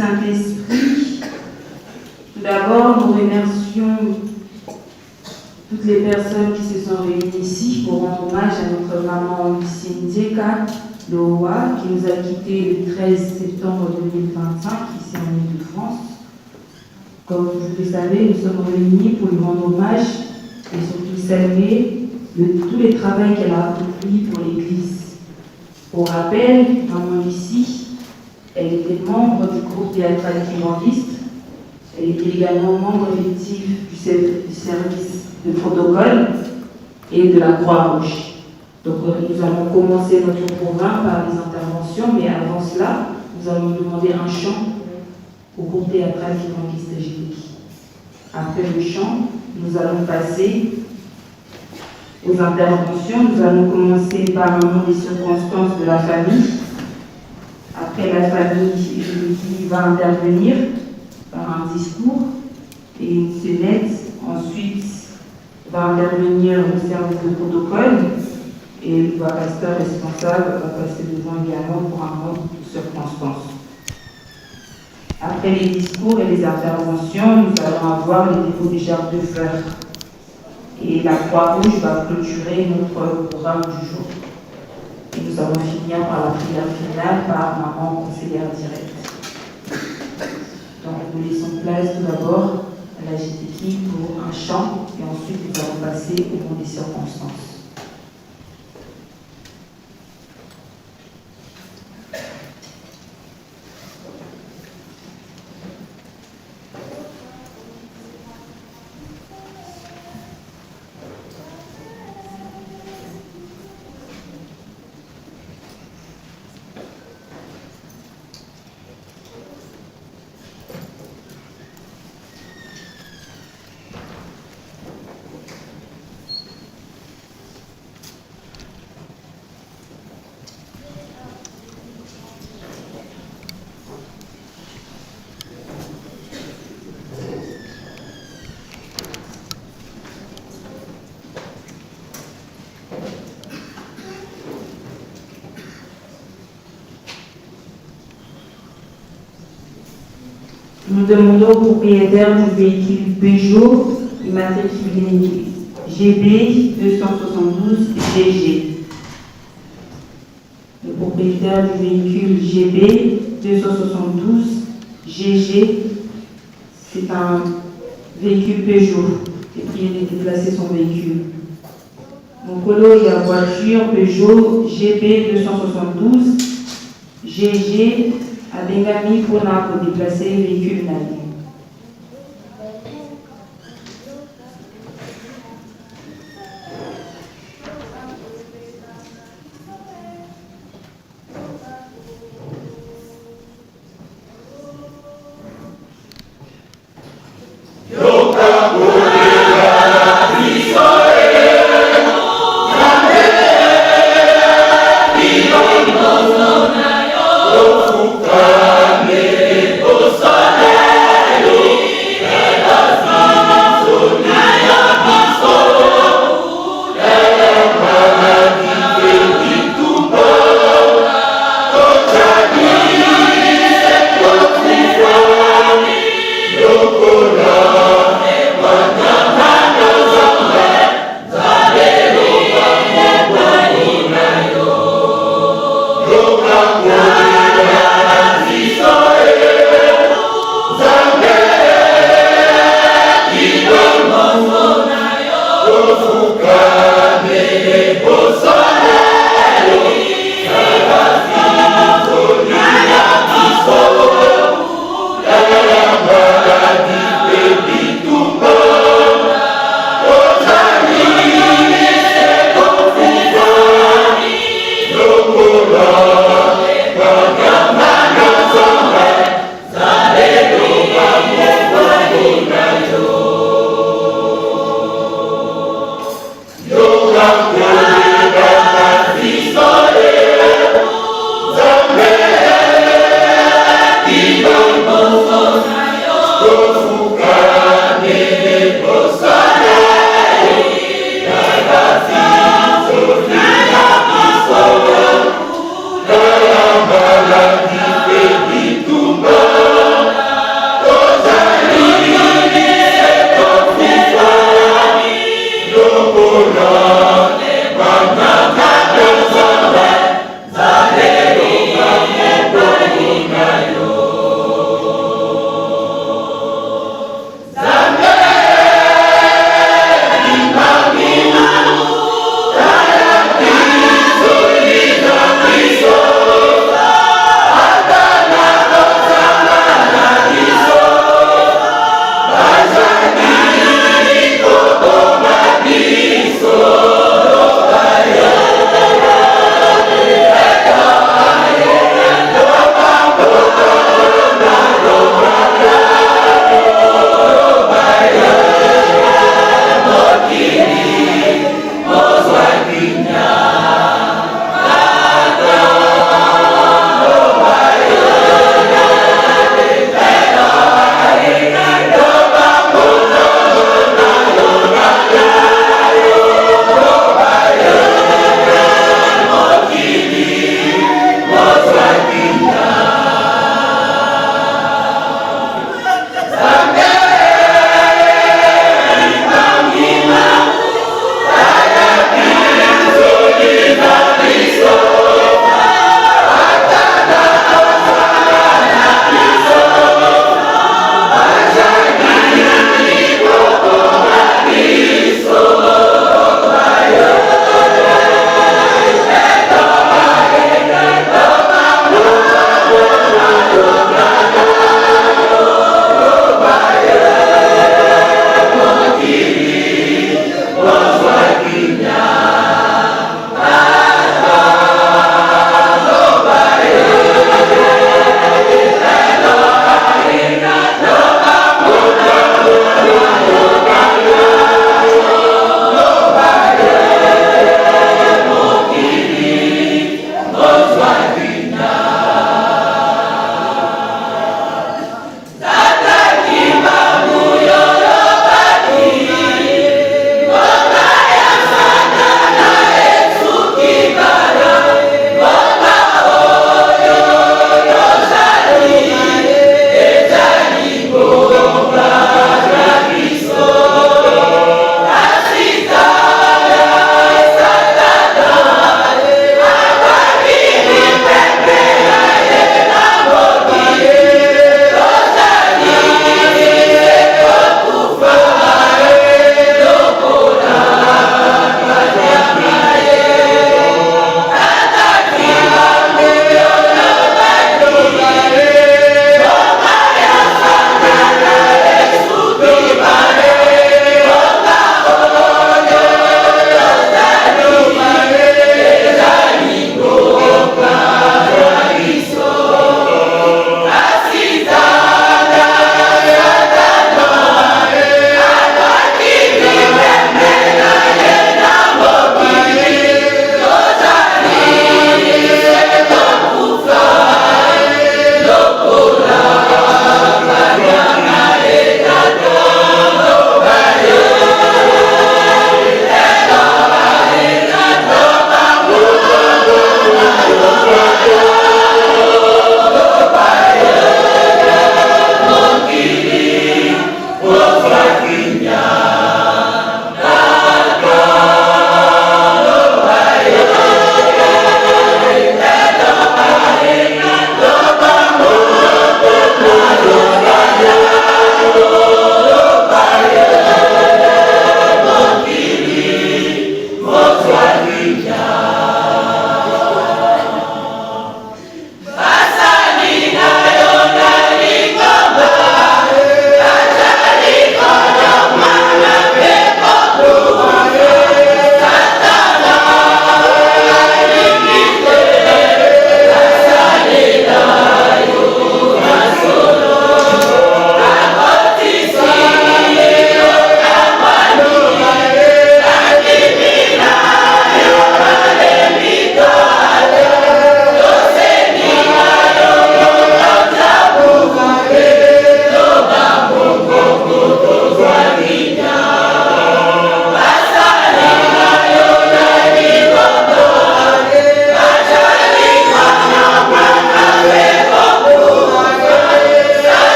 Saint-Esprit. Tout d'abord, nous remercions toutes les personnes qui se sont réunies ici pour rendre hommage à notre maman Lucienne Dieka Loa, qui nous a quittés le 13 septembre 2025 ici en Île-de-France. Comme vous le savez, nous sommes réunis pour lui rendre hommage et surtout saluer tout le travail qu'elle a accompli pour l'Église. Pour rappel, maman Lucie, elle était membre du groupe théâtral évangéliste. Elle était également membre effectif du service de protocole et de la Croix-Rouge. Donc nous allons commencer notre programme par les interventions, mais avant cela, nous allons demander un chant au groupe théâtral évangéliste de Génie. Après le chant, nous allons passer aux interventions. Nous allons commencer par un mot des circonstances de la famille. Après, la famille qui va intervenir par un discours et une sonnette. Ensuite, va intervenir le service de protocole et le pasteur responsable va passer devant également pour un mot de circonstances. Après les discours et les interventions, nous allons avoir les dépôts des jarres de fleurs. Et la Croix-Rouge va clôturer notre programme du jour. Et nous allons finir par la prière finale par maman conseillère directe. Donc nous laissons place tout d'abord à la GTK pour un chant et ensuite nous allons passer au mot des circonstances. Nous demandons au propriétaire du véhicule Peugeot immatriculé GB 272 GG. Le propriétaire du véhicule GB 272 GG, c'est un véhicule Peugeot et prié de déplacer son véhicule. Mon colo et la voiture Peugeot GB 272 GG à Bengami pour déplacer le véhicule navire. Osane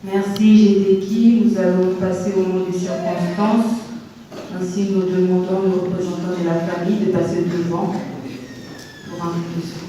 Merci Gédéki. Nous allons passer au mot des circonstances. Ainsi, nous demandons aux représentants de la famille de passer devant pour un mot de circonstances.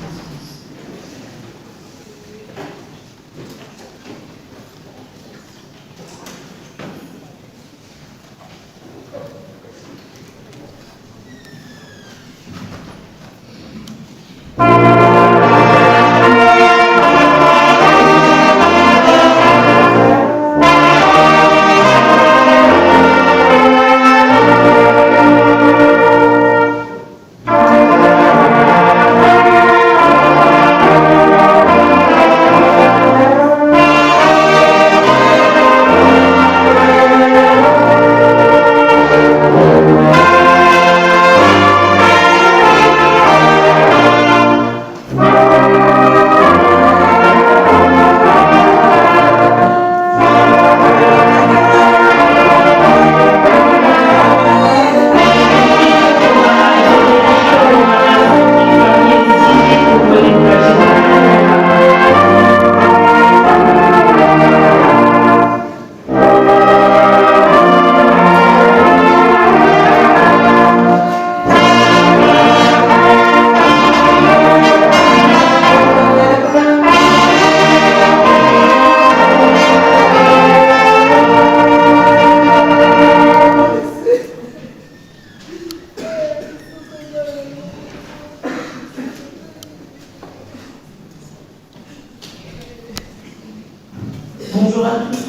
Bonjour à tous.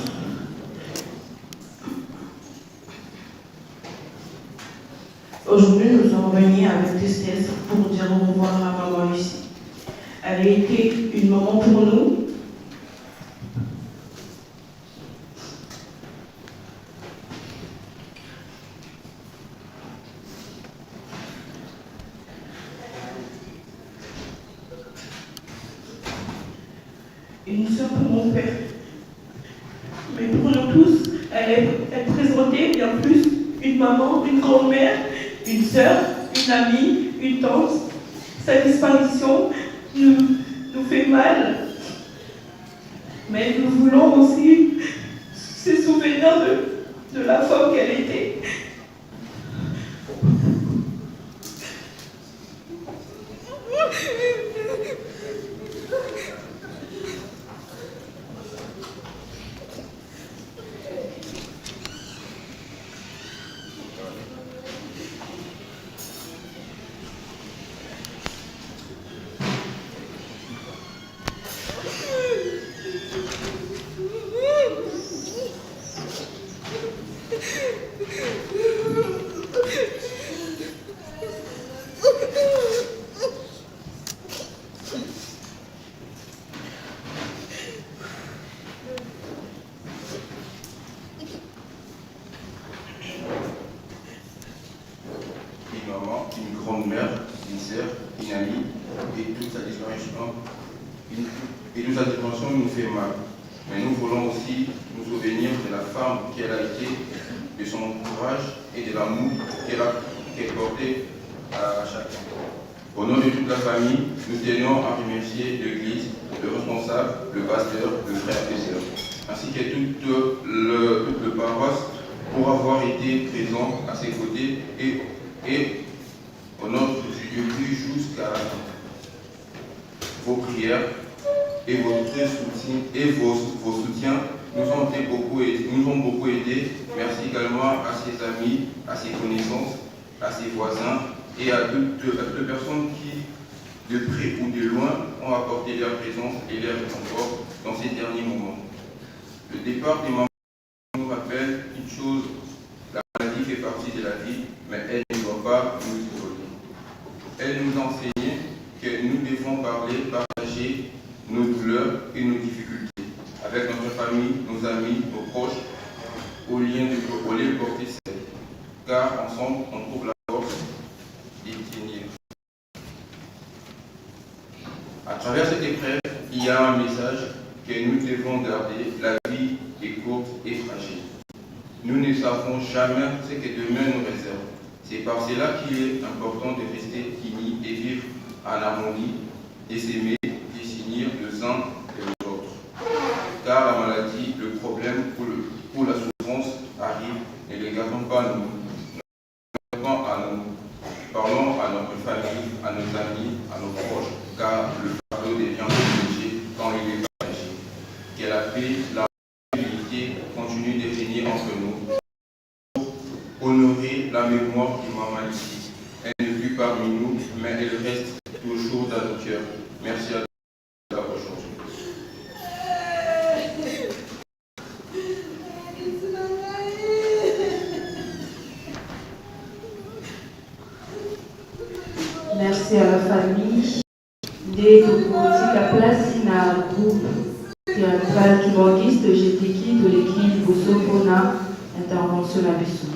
Aujourd'hui, nous sommes venus avec tristesse pour dire au revoir à maman Lucie. Elle a été une maman pour nous. Une sœur pour mon père. Mais pour nous tous, elle présentait bien plus une maman, une grand-mère, une sœur, une amie, une tante. Sa disparition nous fait mal. Mais nous voulons aussi se souvenir de la femme qu'elle était. Une maman, une grande-mère, une sœur, une amie, et toute sa disparition nous fait mal. Mais nous voulons aussi nous souvenir de la femme qu'elle a été, de son courage et de l'amour qu'elle portait à chacun. Au nom de toute la famille, nous tenons à remercier l'Église, le responsable, le pasteur, le frère et sœurs, ainsi que toute le paroisse pour avoir été présent à ses côtés et au nom de Dieu jusqu'à vos prières et vos soutiens nous ont beaucoup aidés. Merci également à ses amis, à ses connaissances, à ses voisins et à toutes les personnes qui, de près ou de loin, ont apporté leur présence et leur réconfort dans ces derniers moments. Le départ des mamans nous rappelle une chose: la maladie fait partie de la vie, mais elle ne doit pas nous isoler. Elle nous enseigne que nous devons partager nos douleurs et nos difficultés avec notre famille, nos amis, nos proches, au lieu de porter seul, car ensemble on trouve la force d'y tenir. À travers cette épreuve, il y a un message que nous devons garder: la vie est courte et fragile. Nous ne savons jamais ce que demain nous réserve. C'est par cela qu'il est important de rester unis et vivre en harmonie, et s'aimer, et s'unir les uns et les autres. Car la maladie, le problème gâtons pas parlons à notre famille, à nos amis, à nos proches, car le fardeau devient léger quand il est partagé. Que la paix, la stabilité continue de régner entre nous. Honorer la mémoire du Maman ici. Elle n'est plus parmi nous, mais elle reste toujours dans nos cœurs. Merci à tous aujourd'hui. Merci à la famille de Tokotika Place na groupe théâtral Kimorgiste GTK de l'équipe Bosopona intervention à Bissou.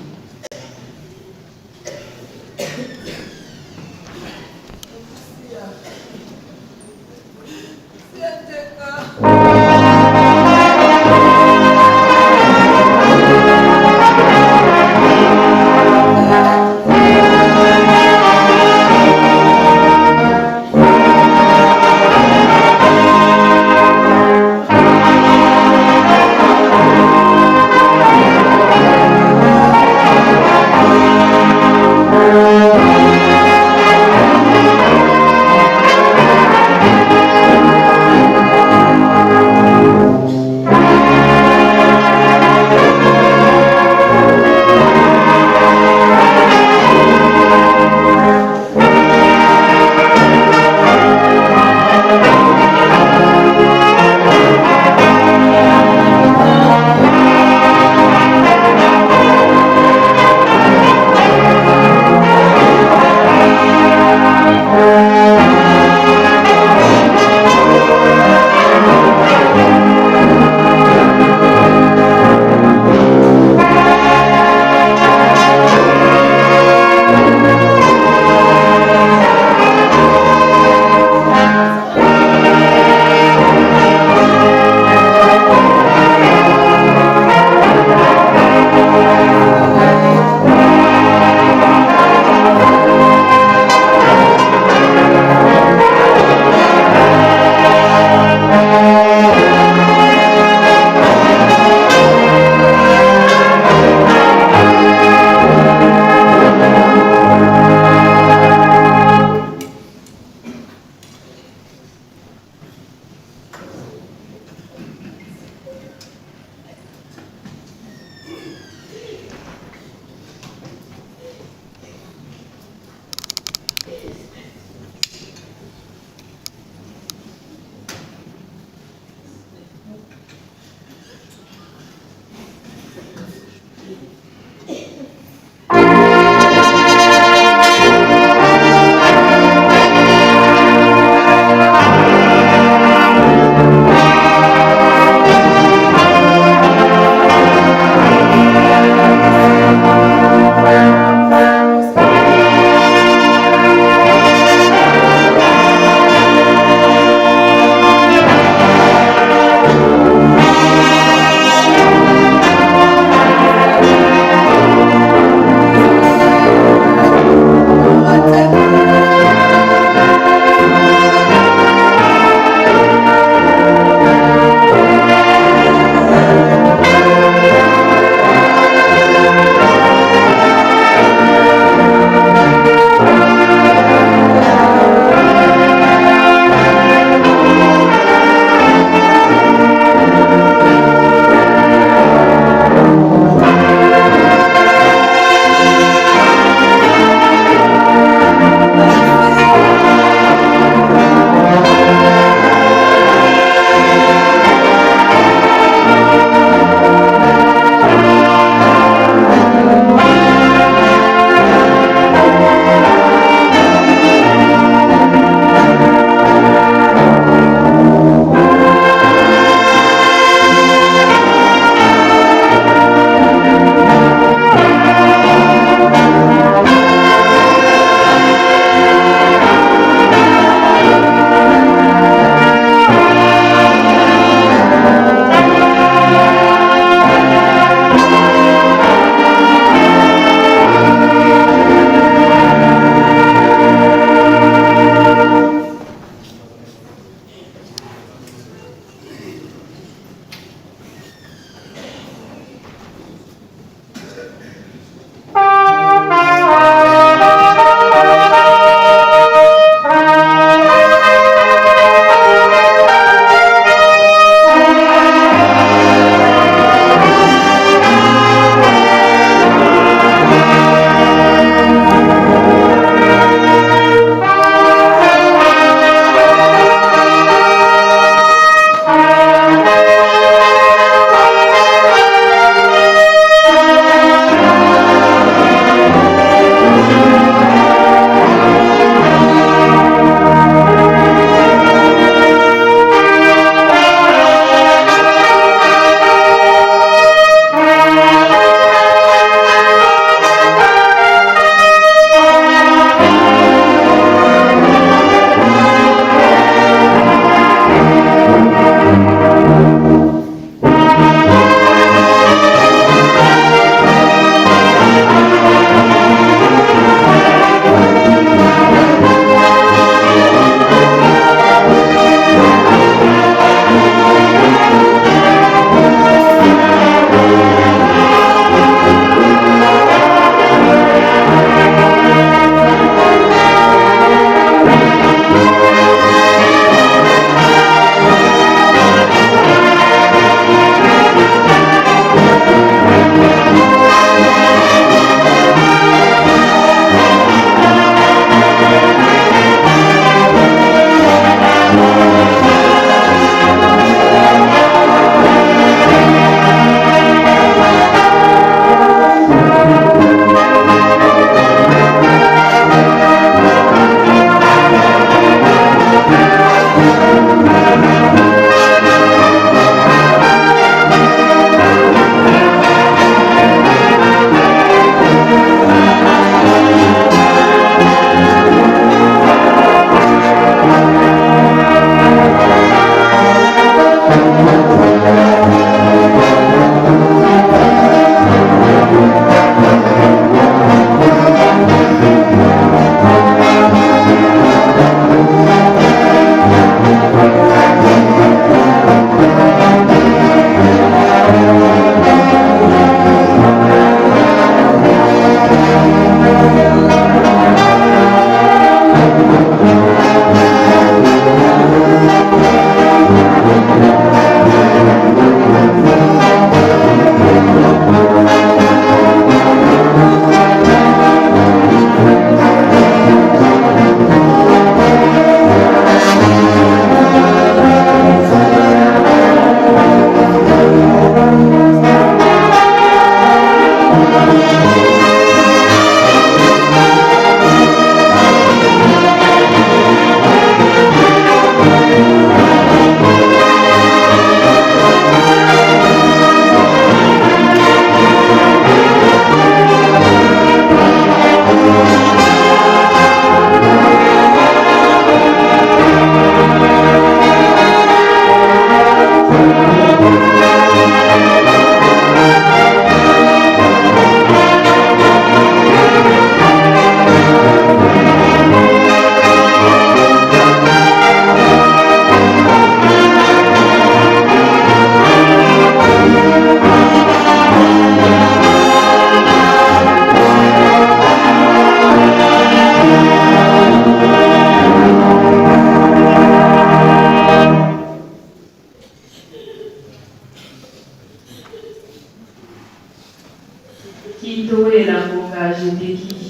Kito et la Konga, j'étais qui?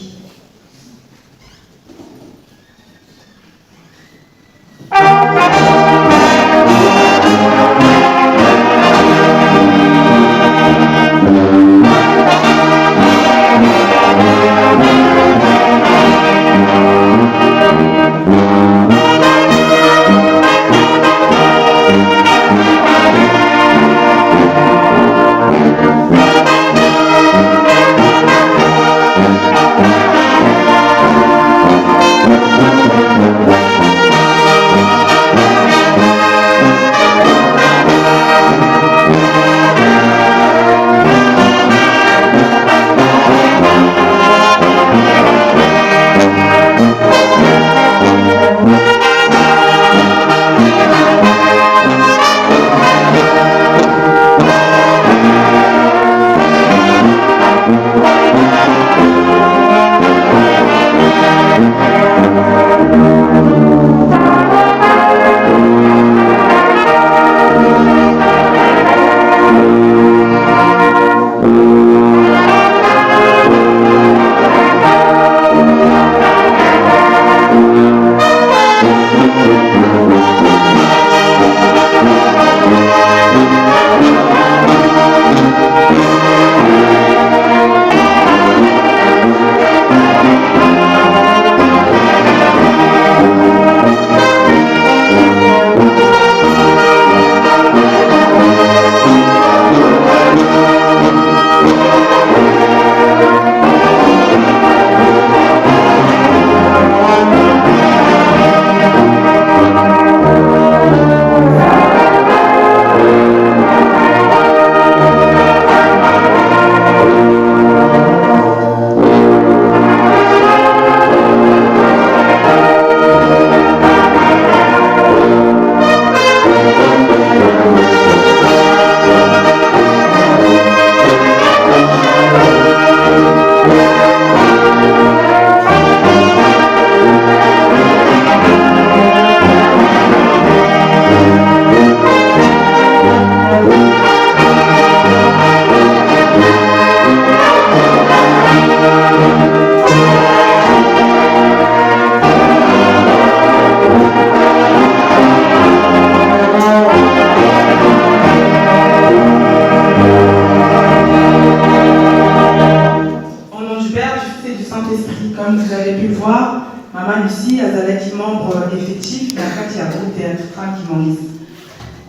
Comme vous avez pu le voir, Maman Lucie est membre effectif de la groupe théâtral qui m'enguise.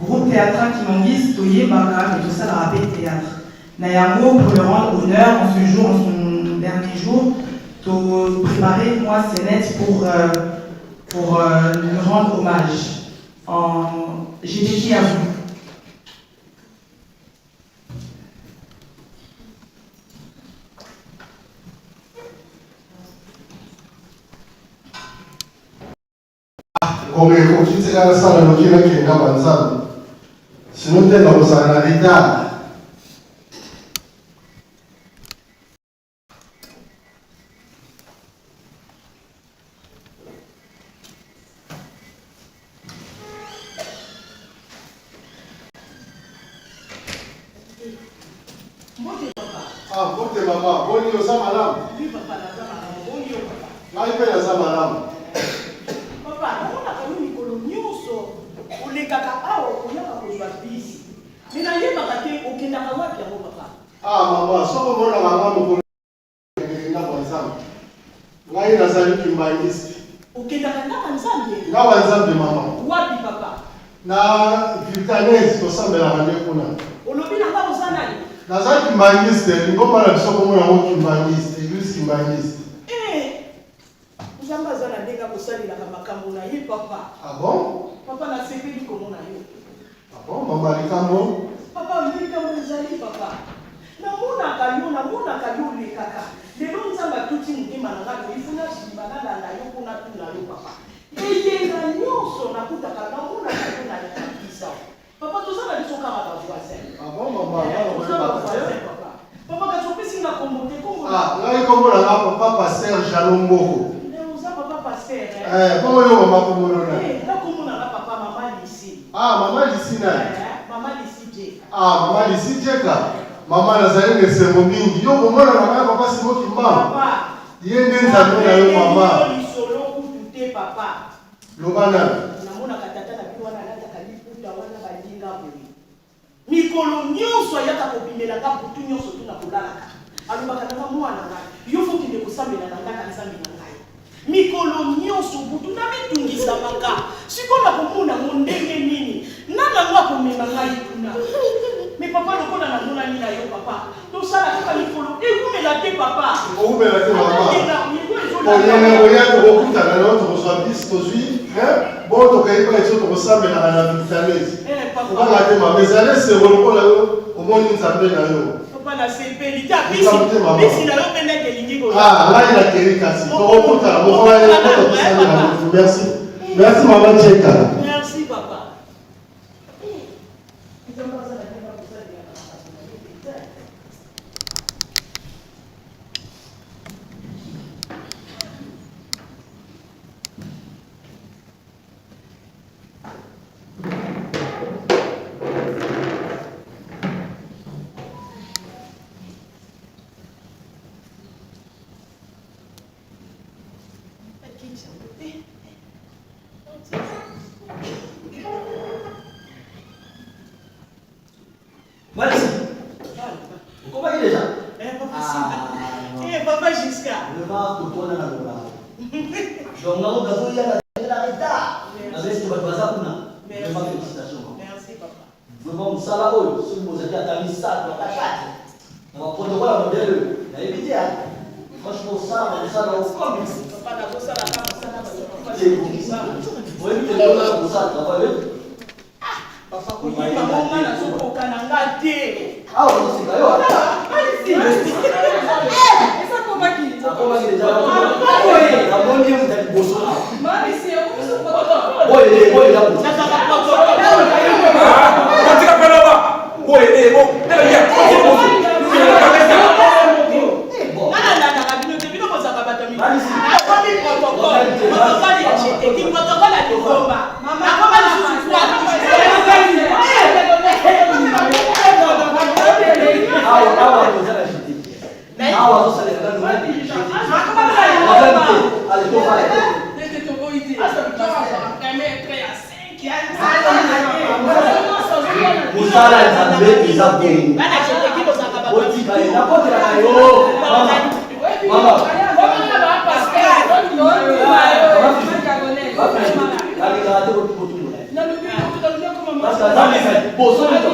Groupe théâtral qui m'enguise, Toye Baka, mais tout ça, la rappel théâtre. Nayango, pour le rendre honneur en ce jour, en son dernier jour, de préparer moi, c'est net pour lui rendre hommage. J'ai dédié à vous. Comme tu sais, ça, le logis qui est dans ensemble. Sinon, tu es dans un retard. Ah, bon, t'es maman. Bon, il y a ça, madame. Oui, papa, la madame. Bon, il y a papa. Là, il fait ça, madame. Ah, maman, ça va voir la maman pour le là, il a salué qui m'a dit. Ok, d'accord, maman. Wapi papa? Na Viltanes, tu sens la ramener pour nous. Olobi na ba osana ni. Na ça qui m'a dit, c'est ngoma la biso comme na qui m'a dit, église qui m'a dit. Uzamba zana denga kosali la makambo na ye papa. Ah bon? Papa na sepeli komona yo. Ah bon, maman likambo? Papa ndi likambo zali papa. Na mona kayo le kaka. Lelo nzamba tuti mtima na ngalo ifuna shibana na yo kuna tu na yo papa. Eye na nyonso na kutaka na mona kayo na kabisa. Papa tozana lisoka ba voisin. Ah bon, maman, papa. Papa ka topesi na kombote kombo. Ah, là il kombo na papa pasteur Jalombo. Papa pasteur. Comment yo maman kombo na? Na kombo na papa maman ici. Ah, maman ici na. Maman ici Jeka. Ah, maman ici Jeka. Maman nazali que c'est mon mingi. Yo maman na maman papa c'est moi qui m'a. Papa. Yende nzambe na yo maman. Ni solo kututé papa. Lobana. Namona katata na biwana nata kaliputa wana balinga boye. Mikolo nyonso yaka kobimela ka butu nyonso tuna kolalaka. Alobaka na mwana ngai. Yo foki de kosambela na ngaka nzambe na ngai. Mikolo nyonso butu na mitungisa maka. Sikola komona mondenge nini. Nana ngwa komema ngai tuna. Mais papa lokola na mona ni na yo papa. To sala ka mikolo ekumela te papa. Okumela te maman. Oyana oyana okutana na to so bis to zui, hein? Bon to kai pa eto to sambela na vitalese. Papa la te maman, mais allez c'est lokola yo omoni nzambe na yo. Papa na sepeli ta bisi. Bisi na yo penda ke lingi ko. Ah, là il a quel kasi. To okutana mo fa ya to sambela. Merci. Merci maman Cheka. Merci papa. Comment il est déjà? Papa Jusqu'à. Le vent pour toi dans la loi. Donc, nous avons eu la retard. Avec ce que vous avez fait, félicitations. Merci papa. Vraiment, nous sommes là, si vous avez attendu ça, dans la chatte. On va prendre quoi la modèle? Il y a évité. Franchement, ça, on ça dans le fond. Papa, d'abord ça, la carte, ça, c'est vous qui ça. Vous évitez de faire pour ça, travailler. Papa, vous dites, maman, on a son cananga thé. Ah, on s'est caillé. Ça, comment qui? Ça, comment qui déjà? La bonne vie, vous êtes beau. Maman, c'est où ce photo? Oui, il est là pour ça. Musala nzambe eza bongo. Otika eza kotela na yo. Mama. Alingaka te kotumbola. Parce que nzambe eza boso nito.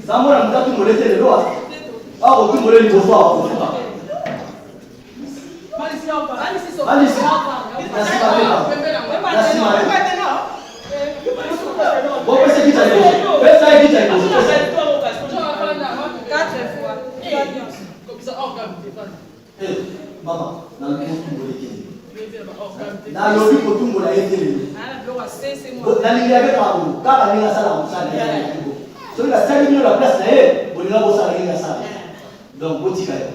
Zamona mutatu molete lelo. Ako tumole liboso akofuka. Alisi. Bon, c'est qui t'a dit? Pesa qui t'a dit? 4 fois. Maman, na kotumbola ekende. Na lobi kotumbola ekende. Na lingaka pabu, kaka ninga sala musala. So la salle de la place là, on est là pour ça la salle. Donc botika yo.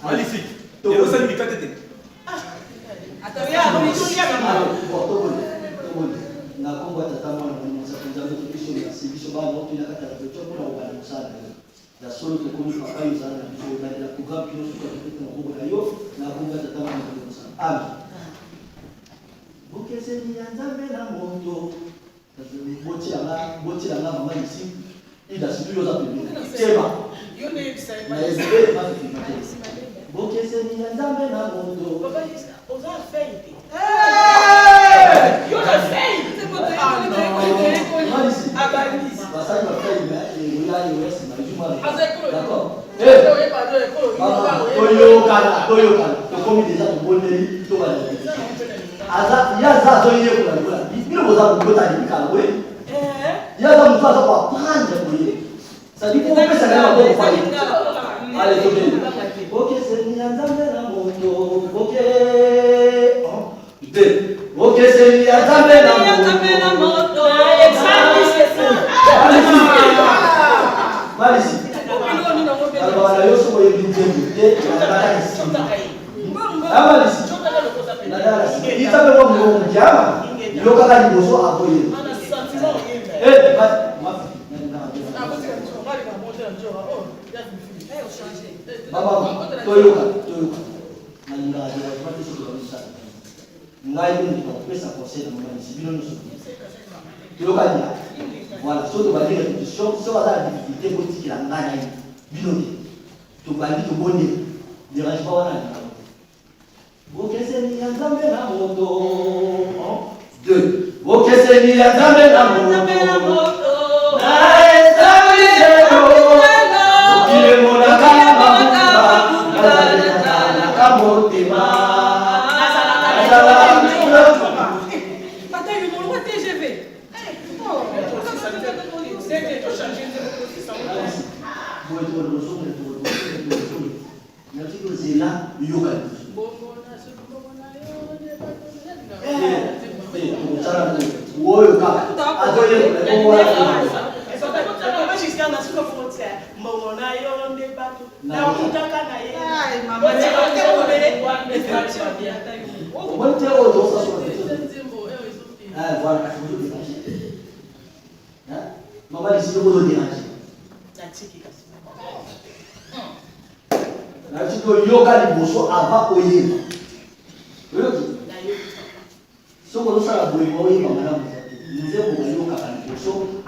Alisi. Tu es aussi mikatete. Na kombo tata mwana mmoja kwanza tukiso na sibiso bana wote na kata la chopo na ubana musala. Da solo que comme papa yo sana na biso na la kuga kino suka tukiso na kombo yo na kombo tata mwana musala. Ami. Bokese ni anzambe na moto. Boti la mama ici. Il a suivi aux appels. C'est pas. Bokese ni nzambe na moto. Papa, on a fait. You have faith. D'accord. Ça dit qu'on peut s'aller à bon allez, ok, c'est Nianzambe na moto. Ok. Ok, c'est Nianzambe na moto. Malisi. Alors, la yoso moye bintembe. Amalisi. Na Voilà, surtout dans les répétitions, si on a la difficulté politique, il a gagné. Binoté. Tu vas dire, tu vas dire, dérange pas, on a vous que c'est ni ensemble la moto. 2. Vous que c'est ni ensemble la moto.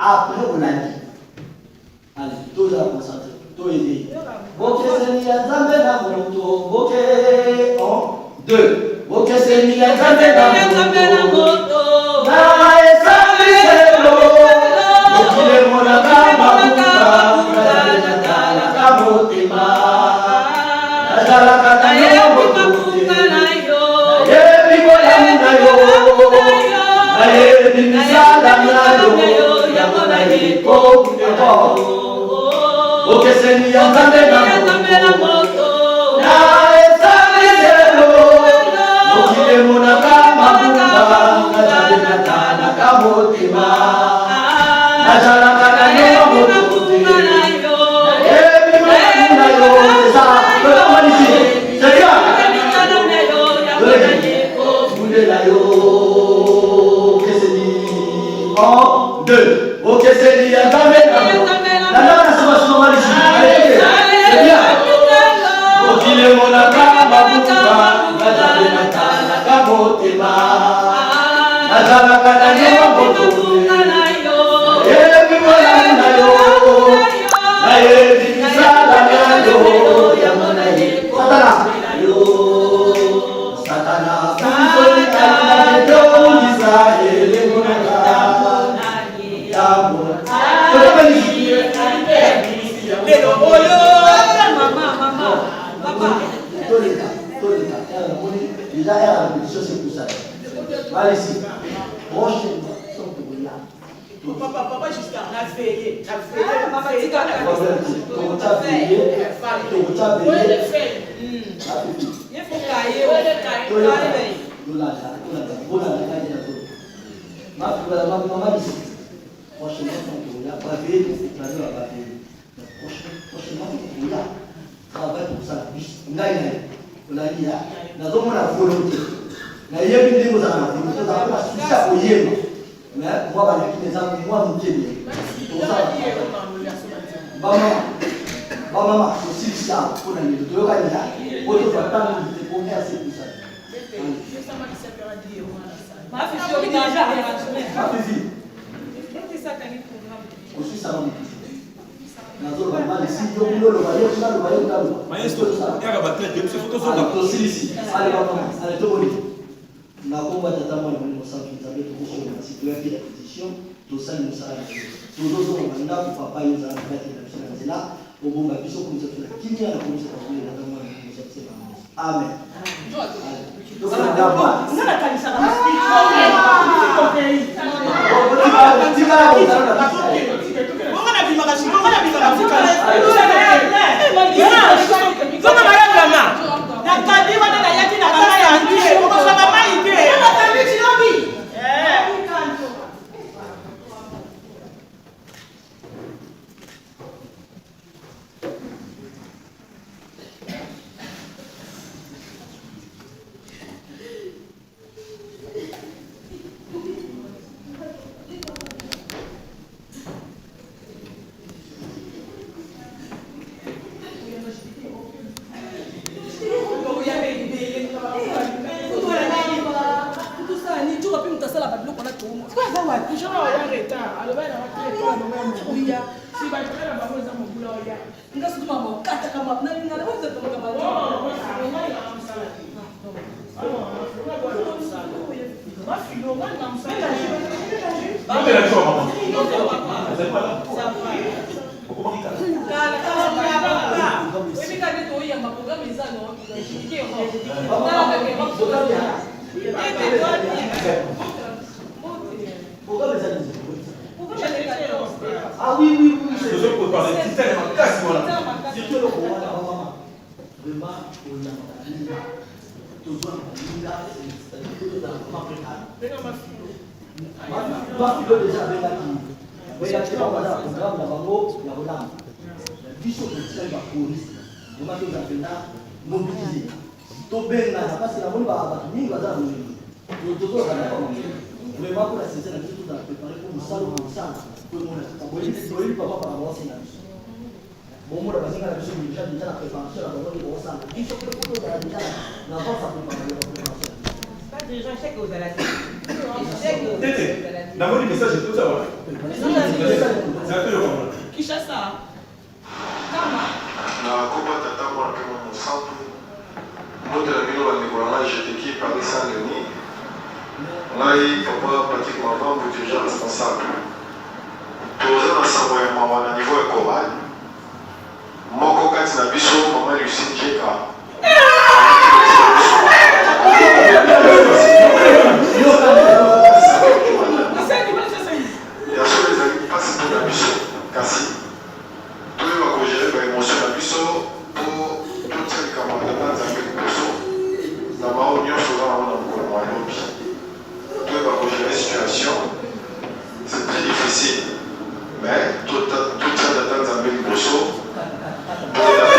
Après, on l'a dit. Allez, tous à concentrer, tous aider. Boke Seigneur, Zambé la moto. Boke 1, 2. Boke Seigneur, Zambé la moto. Nae Zambé Selo. Bokile mona kama kuka. Nazala kamotema. Nazala katayo bokote. Nae bimola munayo. Nae bimisala munayo. Yamona yiko kuko. Boke Seigneur, Zambé la moto. Nae Zambé Selo. Bokile mona kama kuka. Nazala kamotema. Nazala katayo bokote. Ok, c'est bien. Papa, jusqu'à la veillée. Ah oui, oui, oui. Je peux parler de système en casse, voilà. Surtout le roi, la maman. Vraiment, on a toujours c'est-à-dire que dans la maman préparée. Ma fille déjà avec la qui. Mais il y a un programme, la bango, il y a Roland. Biso de tirage à police. On m'a dit que là, mobilisé. Tobé, parce que la bonne va à nous, va à nous. Nous devons aller à la vraiment pour la saison, on a tout préparé pour nous saluer pour ça. Pour nous, on va pas par rapport à ça. Bon, moi, la personne qui a déjà la préparation, la bonne pour ça. Il faut que vous ayez déjà l'avance à préparer la préparation. Pas de gens, je sais que vous allez la D'abord, le message est tout ça, voilà. C'est un peu le problème. Qui chasse ça? Na kopa tata mwana pe mon centre. Moto la bino ba Nicolas j'étais Paris Saint-Denis. Ngai papa pratiquement pas vous déjà responsable. Toza na sango ya mama na niveau ya Kobal. Moko kati na biso mama Lucine Jeka. Ya so les amis passe pour la biso kasi. Tous les va gérer ba émotion na biso pour tout ça comme on a dans avec biso. Na ba union sur la on a pour moi lobby. Tous les va gérer situation. C'est très difficile. Mais tout ça dans avec biso. Oh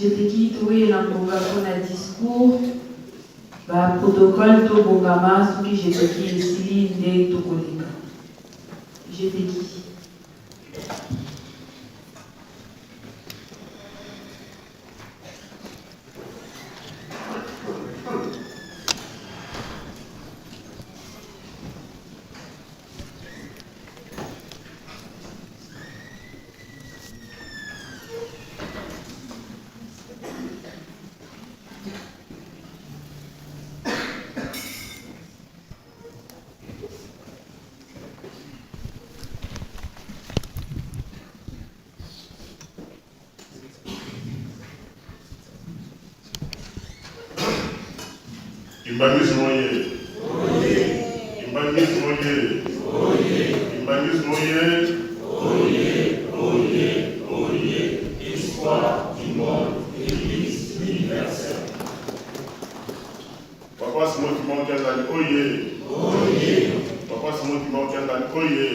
J'étais qui trouvé dans le discours, protocole to bongama, ce qui j'étais qui ici, des to collègues. J'étais qui? Imbangis moye. Imbangis moye. Imbangis moye. Histoire du monde, Église universelle. Papa c'est moi qui manque un oye. Papa c'est moi qui manque un oye.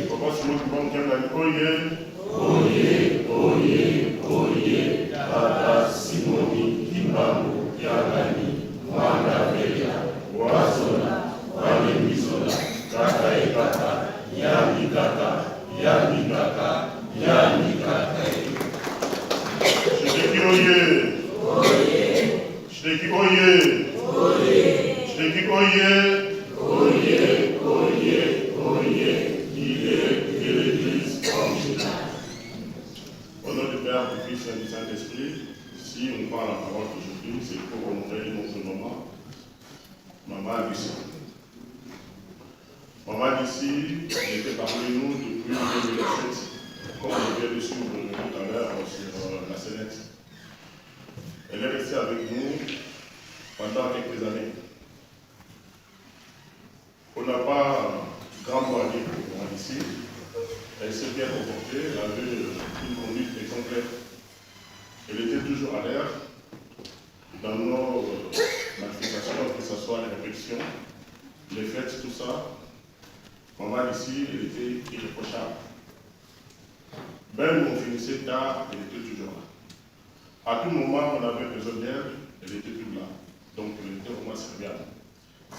Papa c'est moi qui manque un oye. Tata Simoni Kimbamu Yagani. Wanda Velia, Wazona, Wanyemizola, Kaka Ekaka, Yani Kaka. Shideki oye. Il est Maman Lucie. Maman Lucie était parmi nous depuis 2007, comme on vient de suivre tout à l'heure sur la Sénète. Elle est restée avec nous pendant quelques années. On n'a pas grand mot à dire pour Maman Lucie. Elle s'est bien comportée, elle avait une conduite exemplaire. Elle était toujours à l'air dans nos manifestations, que ce soit les répétitions, les fêtes, tout ça. Maman ici, elle était irréprochable. Même on finissait tard, elle était toujours là. À tout moment, on avait besoin d'elle, elle était toujours là. Donc elle était vraiment serviable.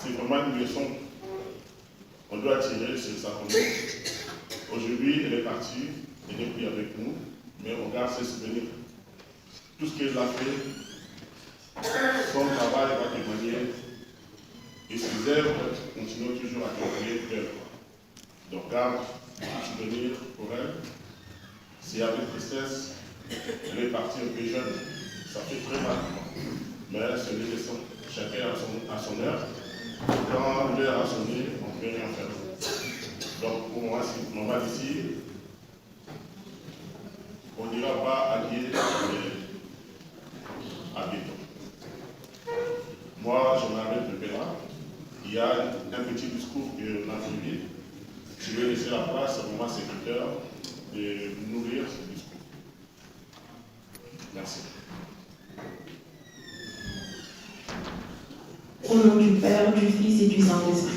C'est vraiment une leçon qu'on doit tirer sur sa conduite. Aujourd'hui, elle est partie, elle n'est plus avec nous, mais on garde ses souvenirs. Tout ce qu'elle a fait, son travail va témoigner, et ses œuvres continuent toujours à témoigner d'elle. Donc, garde un souvenir pour elle. C'est avec tristesse, elle est partie un peu jeune, ça fait très mal. Mais c'est une leçon. Chacun a son heure. Quand l'heure a sonné, on ne peut rien faire. Donc pour moi, si maman ici, on ne dira pas allier à béton. Moi, je m'arrête de là. Il y a un petit discours que l'on a suivi. Je vais laisser la place à mon secrétaire de nourrir ce discours. Merci. Au nom du Père, du Fils et du Saint-Esprit.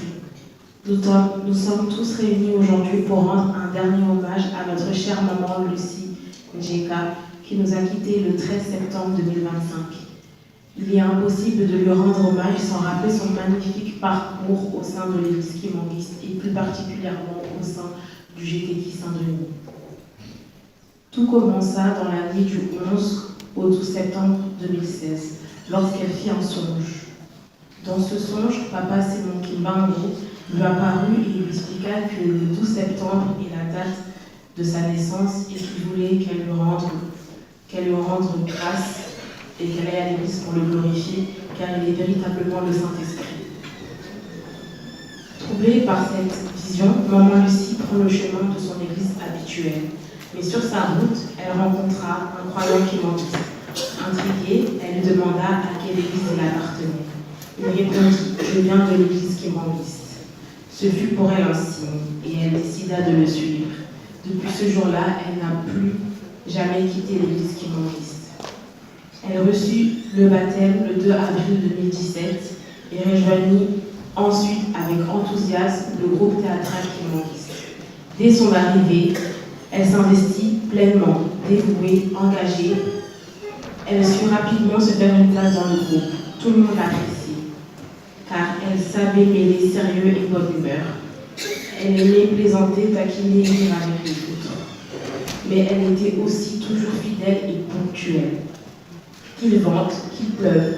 Nous sommes tous réunis aujourd'hui pour rendre un dernier hommage à notre chère maman Lucie Njeka, qui nous a quittés le 13 septembre 2025. Il est impossible de lui rendre hommage sans rappeler son magnifique parcours au sein de l'église kimbanguiste et plus particulièrement au sein du GTK Saint-Denis. Tout commença dans la nuit du 11 au 12 septembre 2016, lorsqu'elle fit un songe. Dans ce songe, Papa Simon Kimbangu lui apparut et lui expliqua que le 12 septembre est la date de sa naissance et qu'il voulait qu'elle lui rende grâce et qu'elle aille à l'église pour le glorifier, car il est véritablement le Saint-Esprit. Troublée par cette vision, maman Lucie prend le chemin de son église habituelle. Mais sur sa route, elle rencontra un croyant kimbanguiste. Intriguée, elle lui demanda à quelle église elle appartenait. Il répondit: je viens de l'église kimbanguiste. Ce fut pour elle un signe et elle décida de le suivre. Depuis ce jour-là, elle n'a plus jamais quitté l'église kimbanguiste. Elle reçut le baptême le 2 avril 2017 et rejoignit ensuite avec enthousiasme le groupe théâtral kimbanguiste. Dès son arrivée, elle s'investit pleinement, dévouée, engagée. Elle sut rapidement se faire une place dans le groupe. Tout le monde l'appréciait, car elle savait mêler sérieux et bonne humeur. Elle aimait plaisanter, taquiner et rire avec les autres. Mais elle était aussi toujours fidèle et ponctuelle. Qu'il vente, qu'il pleuve,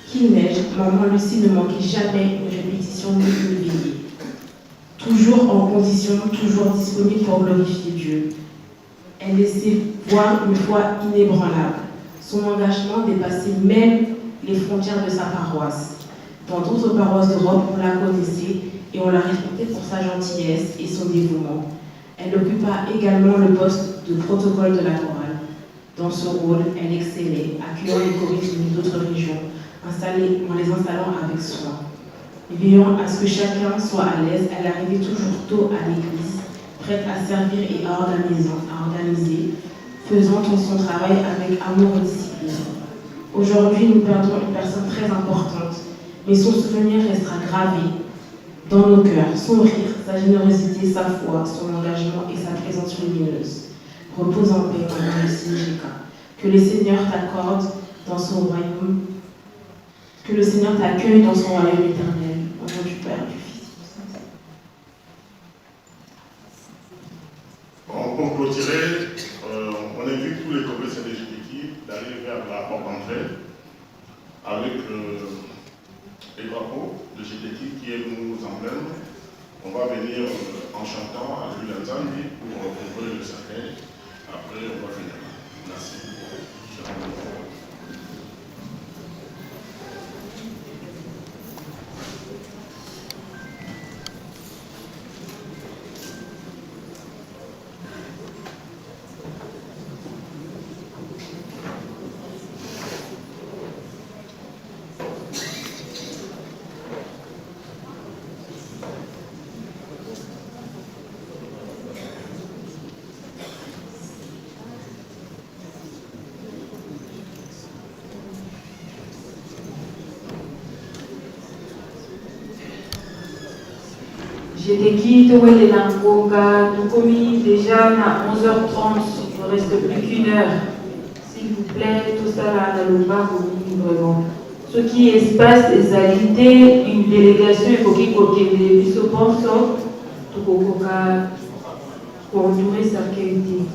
qu'il neige, maman Lucie ne manquait jamais une répétition ni une veillée. Toujours en condition, toujours disponible pour glorifier Dieu. Elle laissait voir une foi inébranlable. Son engagement dépassait même les frontières de sa paroisse. Dans d'autres paroisses d'Europe, on la connaissait et on la respectait pour sa gentillesse et son dévouement. Elle occupa également le poste de protocole de la chorale. Dans ce rôle, elle excellait, accueillant les choristes venus d'autres régions, en les installant avec soin. Veillant à ce que chacun soit à l'aise, elle arrivait toujours tôt à l'église, prête à servir et à organiser, faisant son travail avec amour et discipline. Aujourd'hui, nous perdons une personne très importante, mais son souvenir restera gravé dans nos cœurs. Son rire, sa générosité, sa foi, son engagement et sa présence lumineuse. Repose en paix, maman Lucie Njeka. Que le Seigneur t'accorde dans son royaume, que le Seigneur t'accueille dans son royaume éternel. Au nom du Père, du Fils. Pour clôturer, on invite tous les commerçants des GTK d'aller vers la porte d'entrée avec les drapeaux de GTK qui est nos emblèmes. On va venir en chantant à Alléluia Nzambi pour ouvrir le cercueil. Après, on va finir. Merci. J'étais quitte, ouais, les Langoga, nous commis déjà à 11h30, il ne reste plus qu'une heure. S'il vous plaît, tout ça là, dans le bas, vraiment. Ce qui espace des alités, une délégation, il faut qu'il y ait des sponsors, pour conduire sa qualité.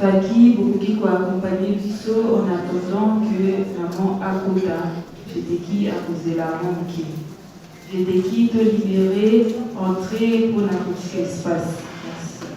Faki, beaucoup qui accompagner Bisso en attendant que maman Akota, j'étais qui a posé la manquée. J'étais qui te libérer, entrer pour n'importe quel espace. Merci.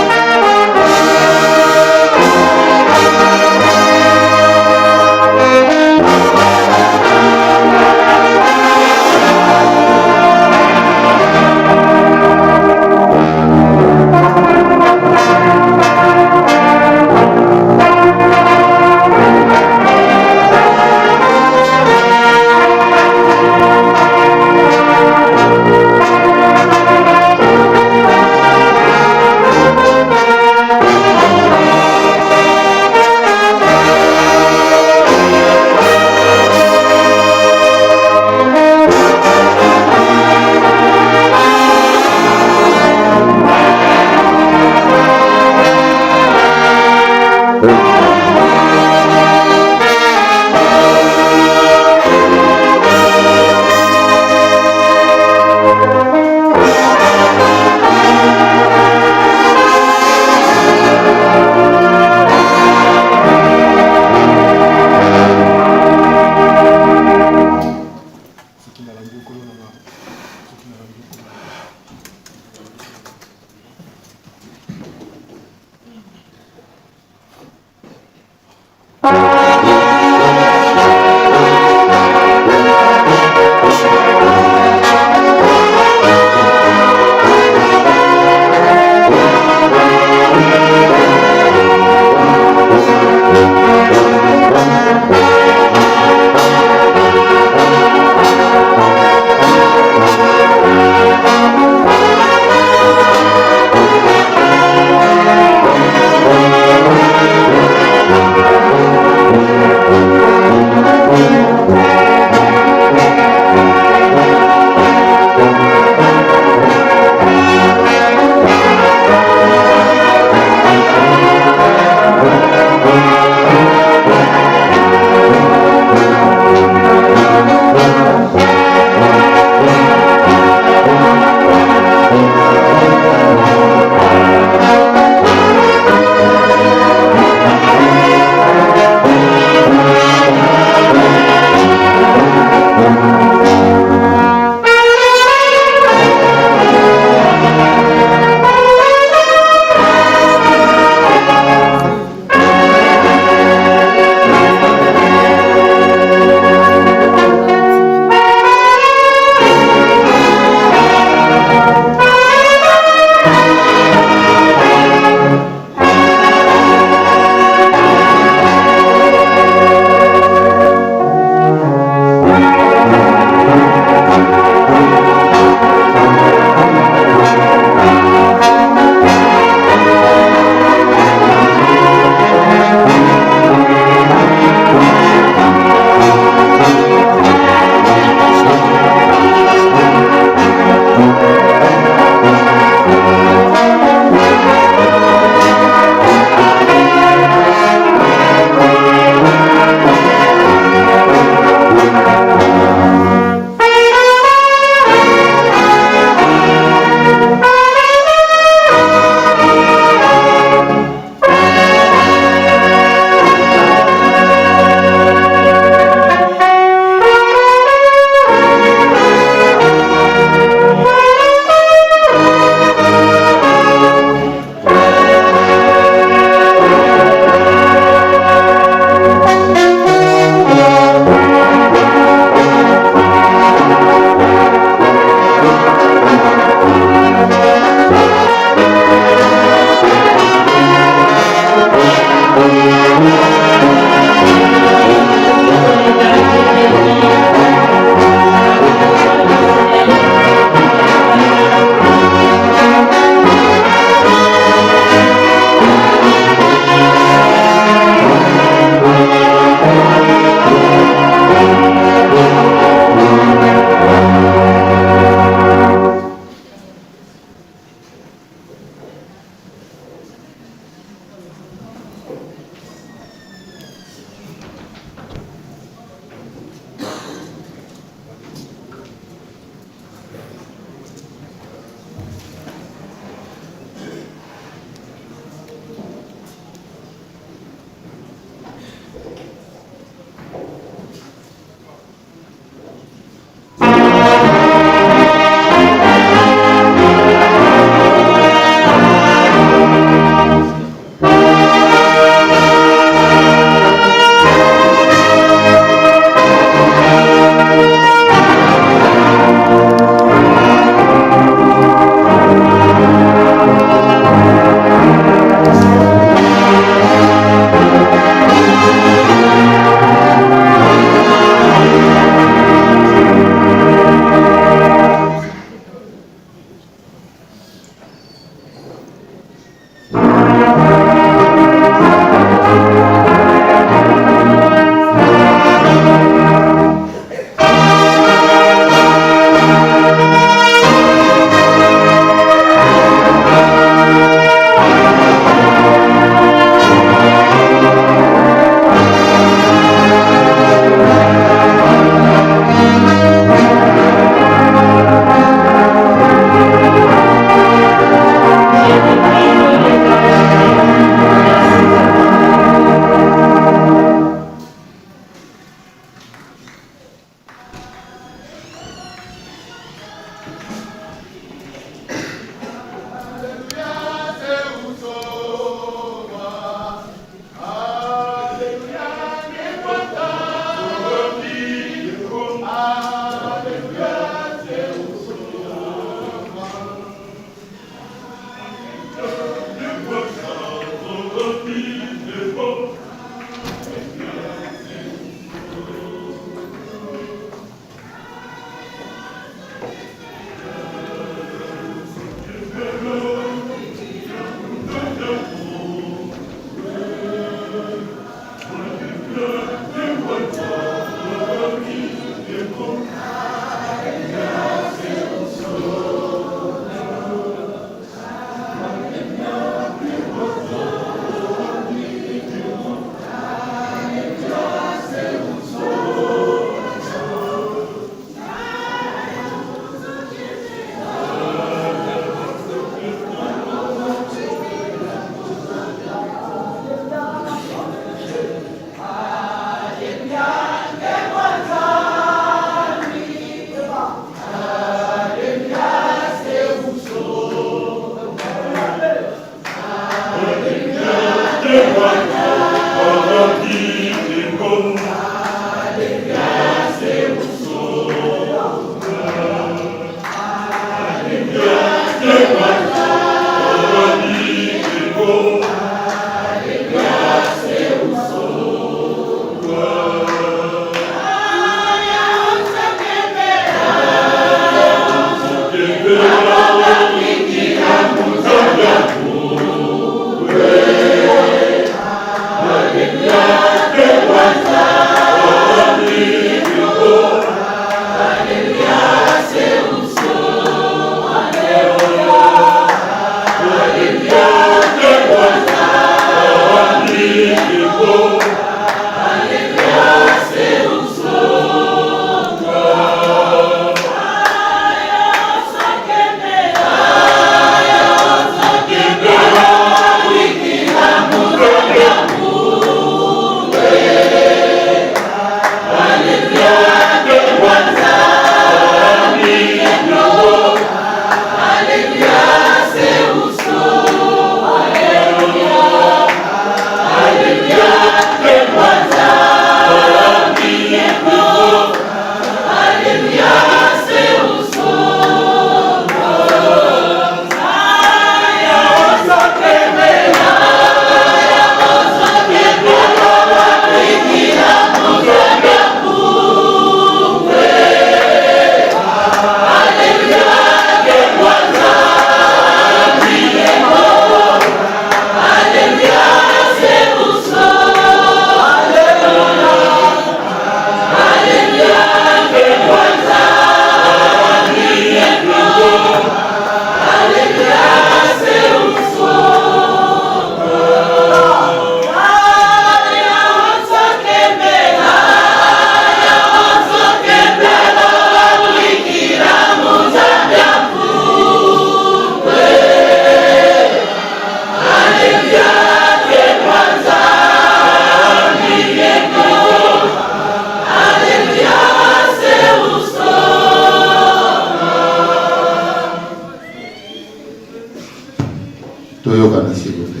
toyokana s'il vous plaît.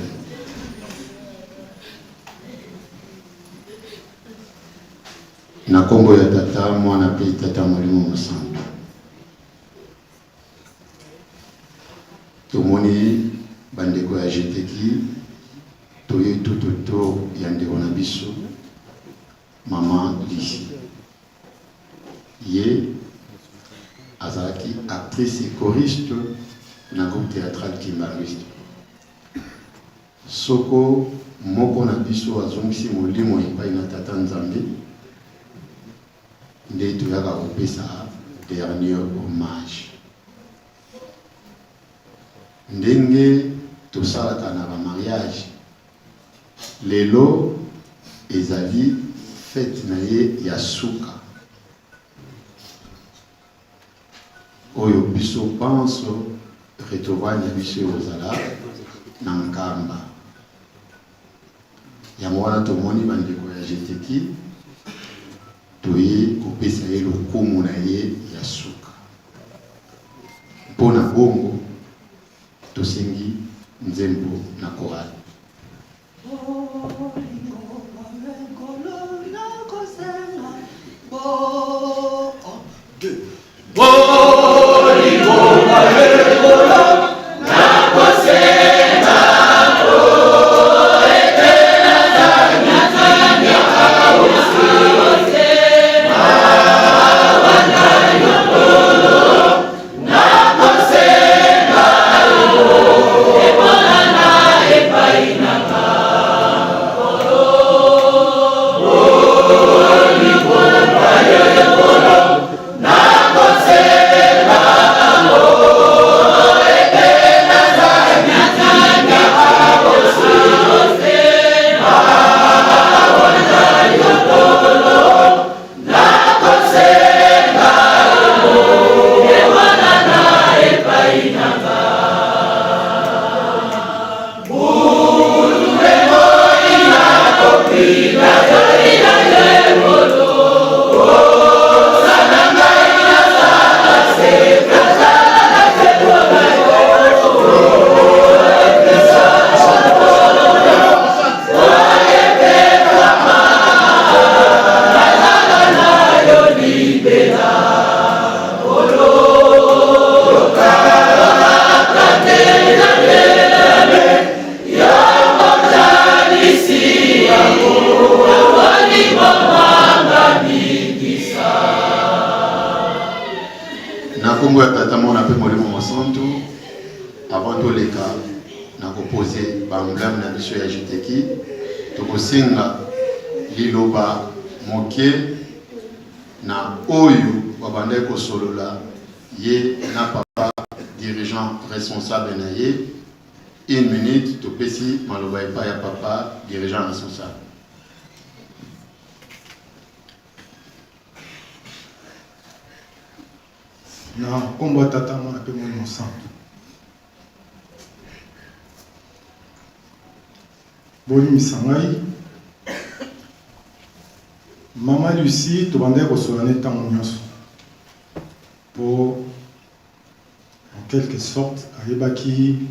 Na kombo ya tata mwana pe tata mwalimu Musantu. Tomoni bandeko ya jeteki toye tutoto ya ndeko na biso mama Lisi. Ye azalaki actrice et choriste na groupe théâtral Kimbanguiste. Soko moko na biso azongisi molimo epai na tata Nzambe nde toyaka kopesa dernier hommage. Ndenge tosalaka na ba mariage lelo ezali fête na ye ya suka oyo biso panso retrouvaille na biso ozala na nkamba yango wana tomoni bandeko ya jeteki toye kopesa ye lokumu na ye ya suka mpo na bongo tosengi nzembo na korali. Avant tout les cas, nous avons posé l'emblème de la mission de Jeteki, nous avons posé Liloba Moké, na Oyu, Babandeko Solola, Ye, na papa, dirigeant responsable na Ye, 1 minute, Topesi, Maloba et Paya Papa, dirigeant responsable. Na kombo tata mwana pe mon santo. Boni misangai. Maman Lucie, tu bandais recevoir tant nyonso. Pour en quelque sorte ayebaki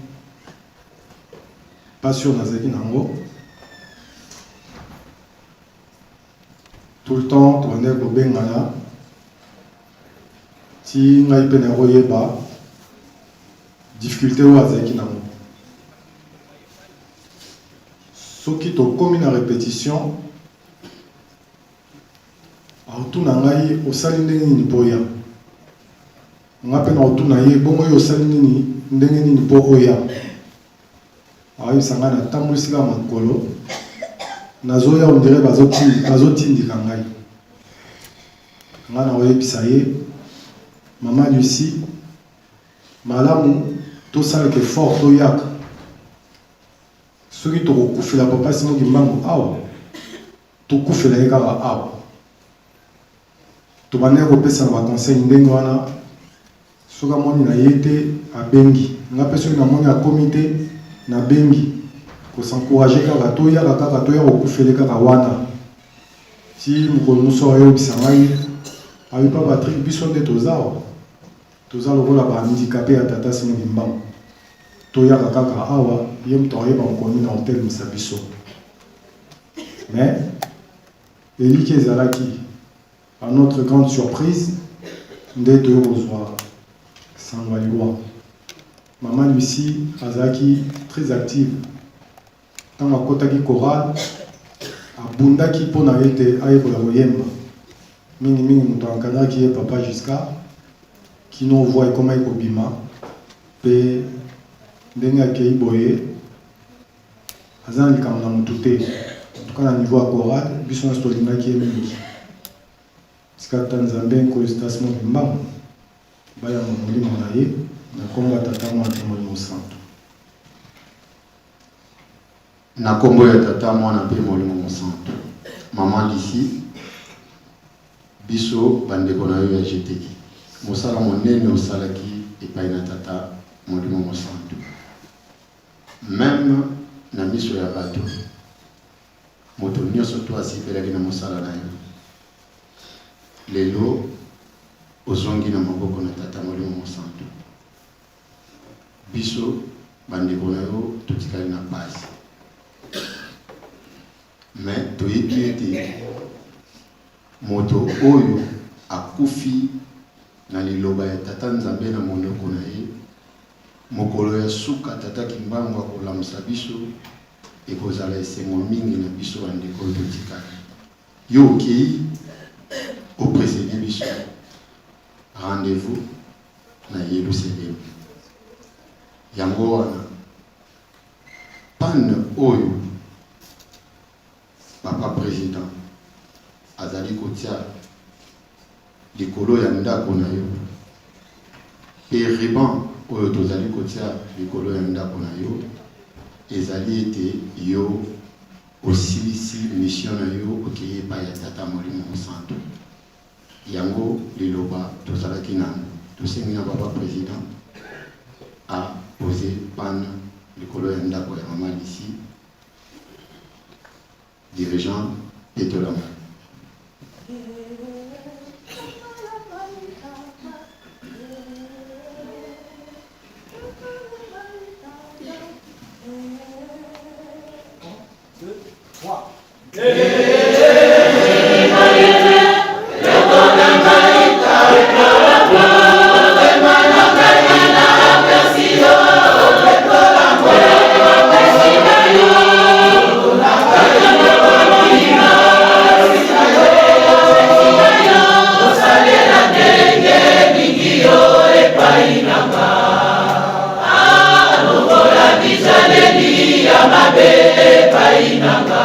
pas sûr nazaki nango. Tout le temps tu bandais ko bengana. Si ngai pene royeba difficulté wa zaki nango. Soki to komi na répétition autuna ngai osali ndenge nini boya. Ngape na autuna ye bongo yo osali nini ndenge nini bo oya. Ayi sangana tambusika makolo. Nazoya on dirait bazotindika ngai. Ngana oyebisa ye Maman Lucie, malamu, tout ça est fort, tout yak. Ceux qui t'ont coupé la papa, c'est moi qui m'en awa. Tout coupé la yaka awa. Tout manière au pesa na conseil ndengwana. Soka moni na yete a bengi. Na personne na moni a comité na bengi. Ko s'encourager kaka to ya au coupé le kaka wana. Si mukolo muso ayo bisangai, ayo pa Patrick biso de tozawa. Toza lokola ba handicapé ya tata simo kimbango. Toya kaka awa yem toye ba nkoni na hôtel Misabiso. Mais Eli ezalaki à notre grande surprise nde toyozwa sango liwa. Maman Lucie azaki très active. Tant akotaki chorale abundaki pona ete ayekola koyemba. Mingi muto ankadaki ye papa jusqu'à qui nous voit comment il kobima pe ndenge akei boye azan likamna mutute tout cas niveau choral biso na stolina qui est mingi ska Tanzanie ko station mbam baya mo molimo na ye na kombo tata mo mo santo na kombo ya tata mo na pe molimo santo maman d'ici biso bandeko na yo ya jeteki mosala monene osalaki epai na tata molimo mosantu même na miso ya bato moto nyonso to asipelaki na mosala na yo lelo ozongi na maboko na tata molimo mosantu biso bandeko na yo totikali na pasi mais toyebi ete moto oyo akufi na liloba ya tata nzambe na monoko na ye mokolo ya suka tata kimbango akolamusa biso ekozala esengo mingi na biso bandeko oyo totikali yo okei oprécédé biso rendez-vous na Yerusalem yango wana panne oyo papa président azali kotia likolo ya ndako na yo pe riban oyo tozali kotia likolo ya ndako na yo ezali ete yo osilisi mission na yo okeye epai ya tata molimo mosantu yango liloba tozalaki nano tosengi na papa président a posé panne likolo ya ndako ya mama Lucie dirigeant Petolama. Painanga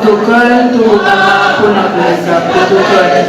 protocole, tout le temps pour la protocole.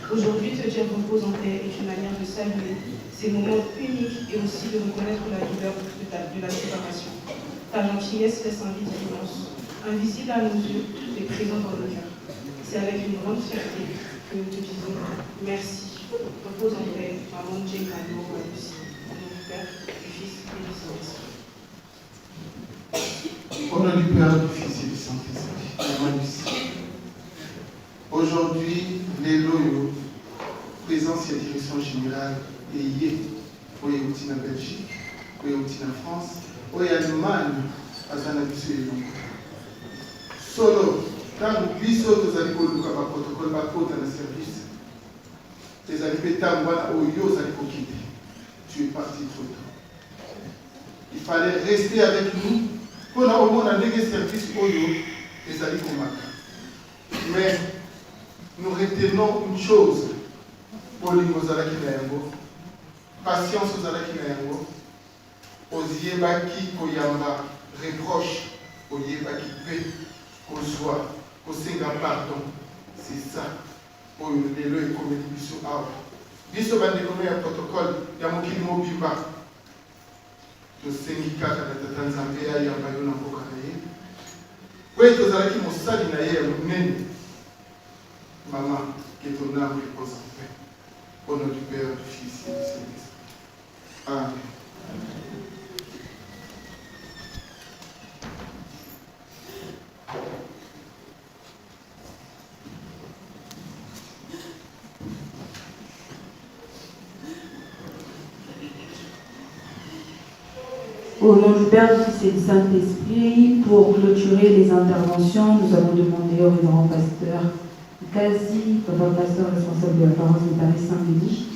Aujourd'hui, te dire repose en paix est une manière de saluer ces moments uniques et aussi de reconnaître la douleur de la séparation. Ta gentillesse laisse un vide immense, invisible à nos yeux, mais présent dans nos cœurs. C'est avec une grande fierté que nous te disons merci. Repose en paix, maman Jane Kano, Lucie, au nom du Père, du Fils et du Saint-Esprit. Au nom du Père, du Fils et du Saint-Esprit, maman Lucie. Aujourd'hui, les loyaux, présence et direction générale, et hier, au Yéhouti en Belgique, au Yéhouti en France, au Allemagne, à Zanabiso et Solo, quand nous glissons aux alcool, nous avons un protocole, dans le service, les alcool, au Yo, tu es parti trop tôt. Il fallait rester avec nous pour au moins un service au Yo, les alcool. Mais nous retenons une chose pour les Mozalaki Nayango, patience aux Alaki Nayango, aux Yébaki Koyamba, reproche aux Yébaki paix, qu'au soit, qu'au Senga pardon. C'est ça, pour les lois et comme les bisous à Biso bande comme un protocole, il y a mon kilimo bimba. Le Sénika, la Tanzambia, il y a un bayon en Bokanaye. Oui, tous Alaki Mosali Naye, Mouneni. Maman, que ton âme repose en paix. Au nom du Père, du Fils et du Saint-Esprit. Amen. Au nom du Père, du Fils et du Saint-Esprit, pour clôturer les interventions, nous avons demandé au révérend pasteur Kazi, papa pasteur responsable de la paroisse de Paris Saint-Denis,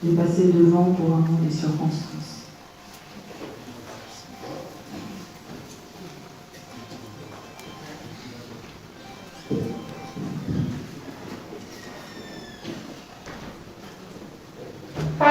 de passer devant pour un mot de circonstance. Oh,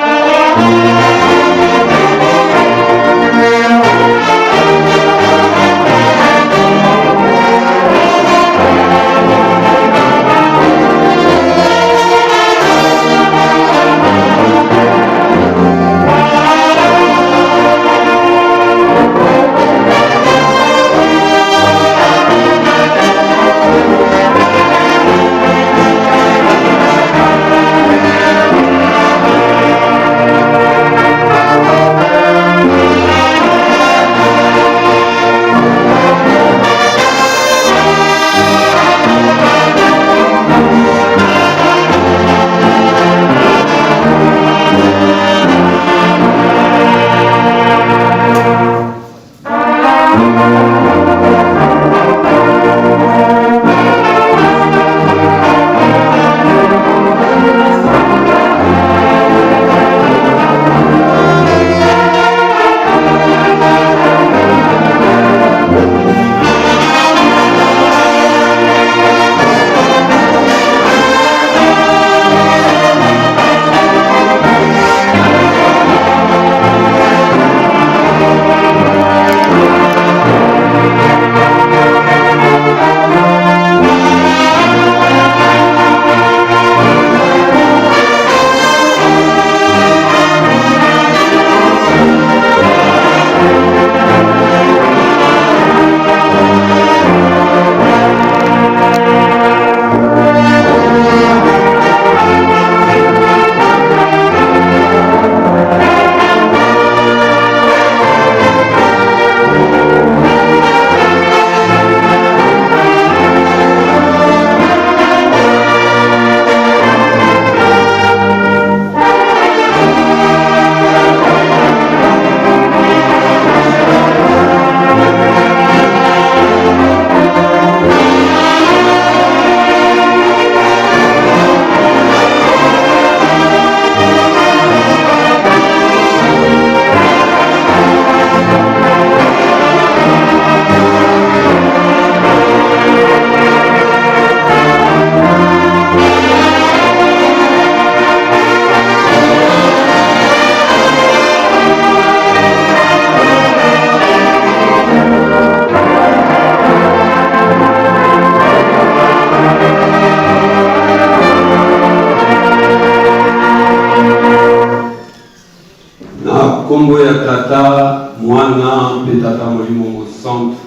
Kombo ya tata mwana mpe tata molimo mosantu.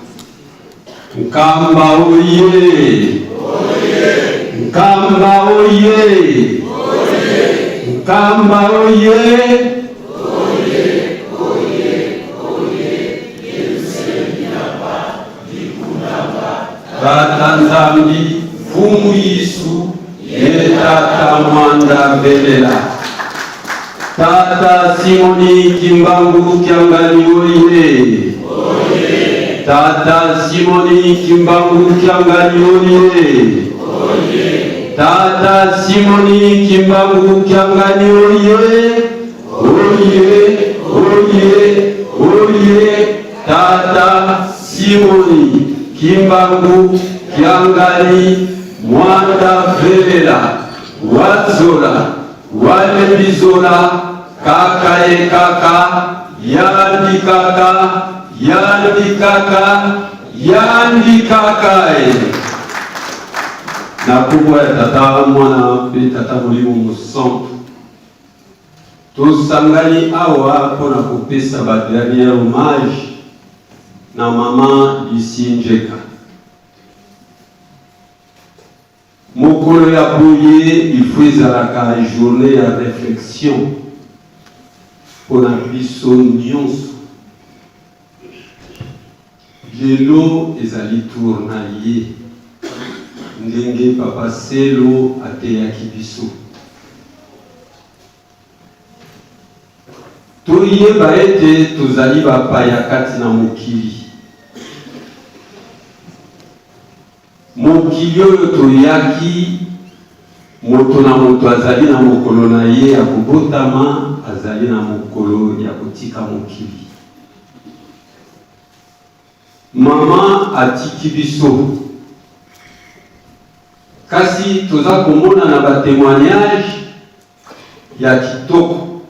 Nkamba oye! Nkamba oye! Nkamba oye! Tata Nzambi Fumu Yisu ye tata mwanda belela. Tata Simoni Kimbangu Kiangani oye! Tata Simoni Kimbangu Kiangani oye! Tata Simoni Kimbangu Kiangani oye! Oye! Oye! Oye! Tata Simoni Kimbangu Kiangani mwanda velela. Wazola wale bizola kaka ye kaka yandi kaka yandi kaka yandi kaka na kubwa ya tata mwana mpe tata molimo mosantu. Tosangani awa mpona kopesa ba dernier hommage na mama Lucie Njeka. Mokolo ya boye il faut ezalaka journée ya réflexion mpona biso nyonso. Lelo ezali tour na ye ndenge papa Selo ateyaki biso. Toyeba ete tozali bapaya kati na mokili. Mokili oyo toyaki, moto na moto azali na mokolo na ye ya kobotama, azali na mokolo ya kotika mokili. Mama atiki biso. Kasi toza komona na ba témoignage ya kitoko.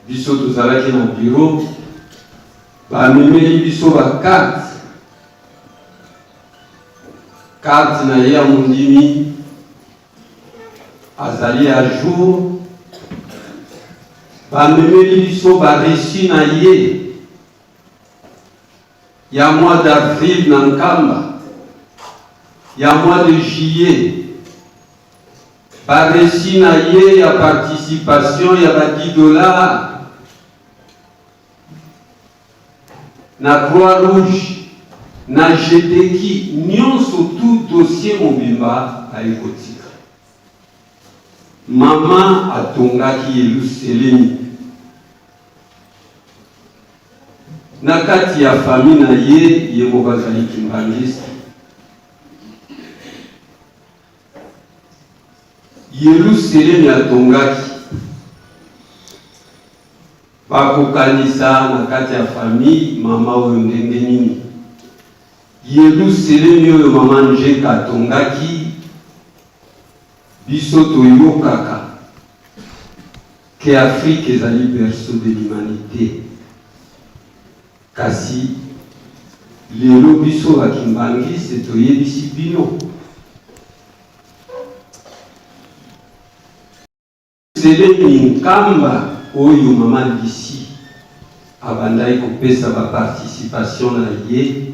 Biso tozalaki na bureau, bamemeli biso ba carte na ye ya mondimi azali à jour. Bamemeli biso ba reçu na ye ya mois d'avril na Nkamba, ya mois de juillet. Ba reçu na ye ya participation ya ba $10 na Croix-Rouge, na jeteki nyonso tout dossier mobimba aikotika. Mama atongaki Yelusalemi. Na kati ya famille na ye moko azali kimbangisi. Yelusalemi atongaki. Bakokanisa na kati ya famille mama oyo ndenge nini. Yelusalemi oyo mama Njeka atongaki, biso toyokaka ke Afrique ezali berceau de l'humanité. Kasi lelo biso bakimbangisi toyebisi bino. Yelusalemi Nkamba oyo mama Lucie abandai kopesa ba participation na ye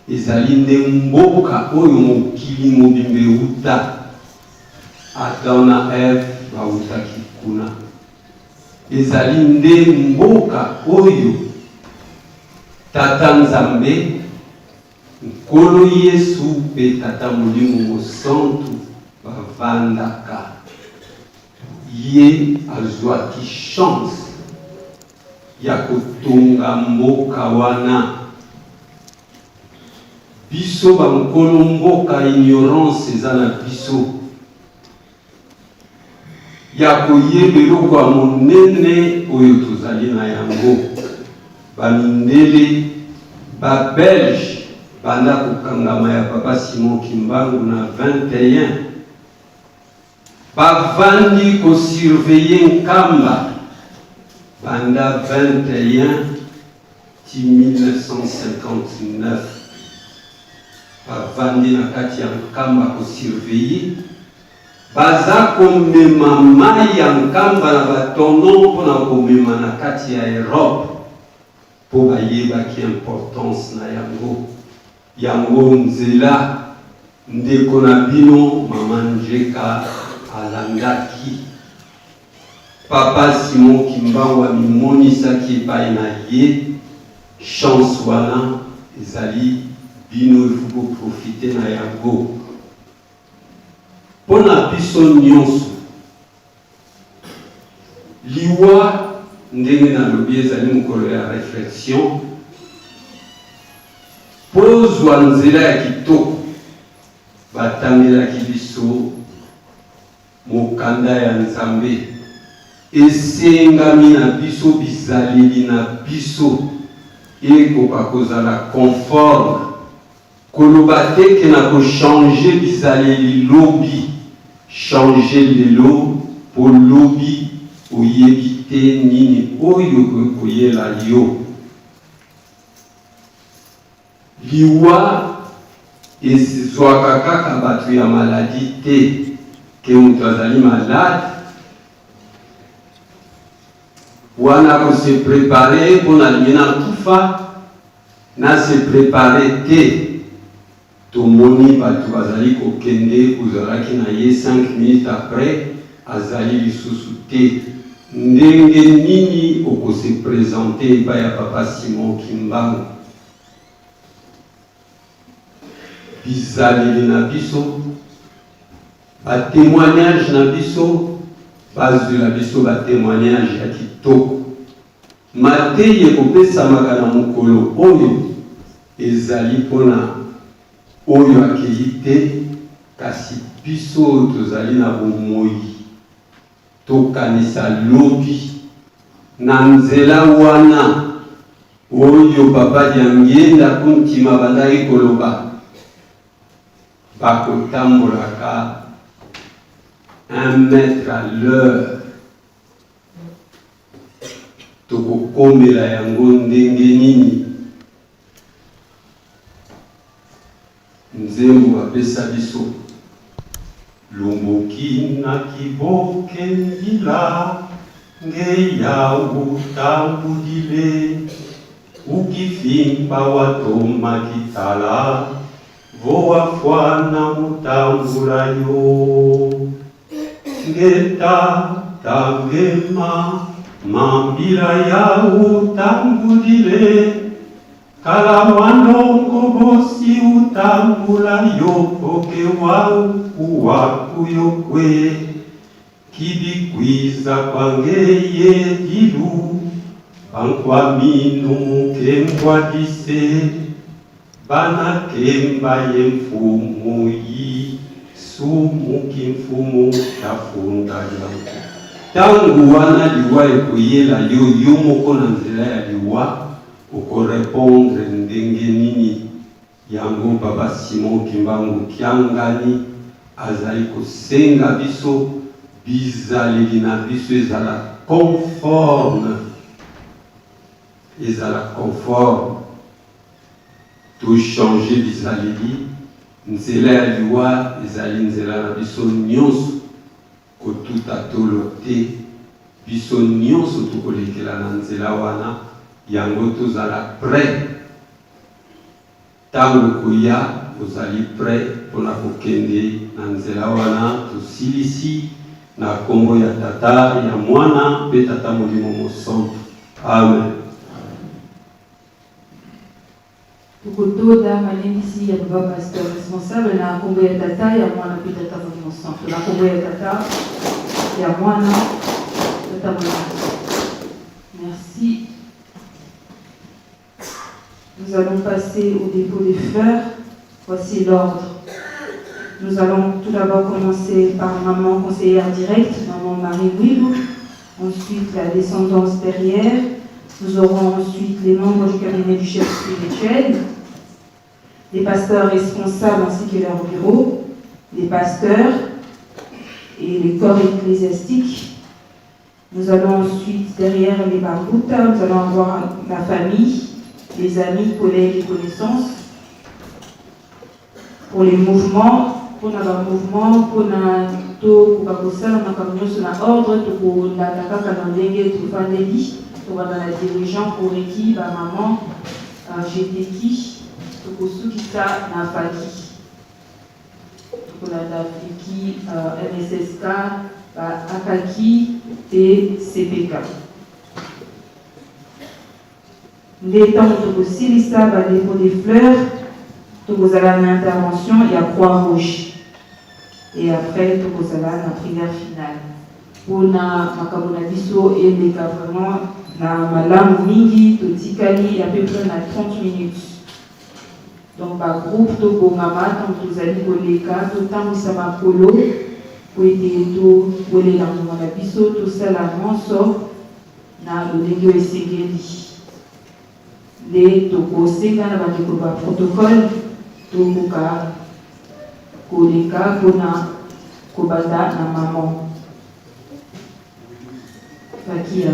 ezali nde mboka oyo mokili mobimba euta. Adam na Eve bautaki kuna. Ezali nde mboka oyo tata Nzambe Nkolo Yesu mpe tata molimo mosantu bavandaka. Ye azwaki chance ya kotonga mboka wana. Biso bankolo mboka ignorance eza na biso ya koyeba eloko ya monene oyo tozali na yango. Bamindele babelge banda kokangama ya papa Simon Kimbangu na 21 bavandi kosurveiller Nkamba banda 21 ti 1959 bavandi na kati ya Nkamba kosurveiller baza komema mai ya nkamba na batono mpona komema na kati ya Europe mpo bayebaki importance na yango nzela ndeko na bino mama Njeka alandaki. Papa Simon Kimbangu amimonisaki epai na ye chance wana ezali bino ifuko profite na yango. Pona biso nyonso liwa ndenge nalobi ezali mokolo ya réflexion pozwa nzela ya kitoko batangelaki biso mokanda ya Nzambe esengami na biso bizaleli na biso ekoka kozala conforme koloba teke na kochange bizaleli lobi change lelo po lobi oyebi te nini oyo koyela yo. Liwa ezwaka kaka bato ya maladi te ke moto azali malade wana kose prepare mpona limina kufa na se prepare te. Tomoni bato bazali kokende kuzalaki na ye 5 minutes après azali lisusu te. Ndenge nini okose présenter epai ya Papa Simon Kimbangu bizaleli na biso batémoignage na biso bazwela biso batémoignage ya kitoko. Mateyi ekopesamaka na mokolo oyo ezali mpona oyo akei te kasi biso tozali na bomoi tokanisa lobi na nzela wana oyo Papa Diangenda kuntima bandaki koloba bakotambolaka 1 mètre à l'heure. Tokokomela yango ndenge nini nzembo apesa biso lumbuki na kiboke ngila ngeya utambudile ukifimba watoma kitala voafwana mutambula yo ngeta tangema mambila ya utambudile kala mwanongo bosi utambula yokoke wangu waku yokwe kibikwiza kwangeye dilu bankwa minu mukembwadise bana kemba ye mfumu yi sumu kimfumu tafunda yangu. Tangu wana liwa ekoyela yo moko na nzela ya liwa okorepondre ndenge nini yango Papa Simon Kimbangu Kiangani azali kosenga biso bizaleli na biso ezala conforme to changer bizaleli nzela ya liwa ezali nzela na biso nyonso kotuta tolo te biso nyonso tokolekela na nzela wana yango tozala prêt tango koya ozali prêt mpona kokende na nzela wana tosilisi na kombo ya tata ya mwana mpe tata molimo mosantu. Amen. Tukutoda malendisi ya baba pasteur responsable na kombo ya tata ya mwana mpe tata molimo mosantu na kombo ya tata ya mwana tata molimo. Merci. Nous allons passer au dépôt des fleurs. Voici l'ordre. Nous allons tout d'abord commencer par maman conseillère directe, maman Marie Willou. Ensuite, la descendance derrière. Nous aurons ensuite les membres du cabinet du chef spirituel, les pasteurs responsables ainsi que leur bureau, les pasteurs et les corps ecclésiastiques. Nous allons ensuite derrière les Baruta, nous allons avoir la famille, les amis, collègues et connaissances. Pour les mouvements, pour un mouvement, pour un taux, pour ça, on a comme nous sur l'ordre, pour la calendrier, pour faire des lits, pour la dirigeant, pour l'équipe, maman, j'étais qui, pour ceux qui ça, n'a pas qui. Pour la qui, MSSK, Akaki et CPK. Les temps où aussi, ça va dépôt des fleurs. Vous avez une intervention, il y a Croix-Rouge. Et après, vous avez la prière finale. Pour la Makabonabiso et les cas vraiment, la langue mingi, il y a à peu près 30 minutes. Donc, le groupe de Bongama, donc vous allez pour les cas, tout le temps, vous savez, Polo, pour aider tout, pour les langues Makabonabiso, tout ça, la manso, na le légué et ségéli. Les toko, c'est quand on a un protocole. Tomuka koleka kona kobanda na maman fakia.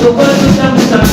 Pourquoi tout ça vous a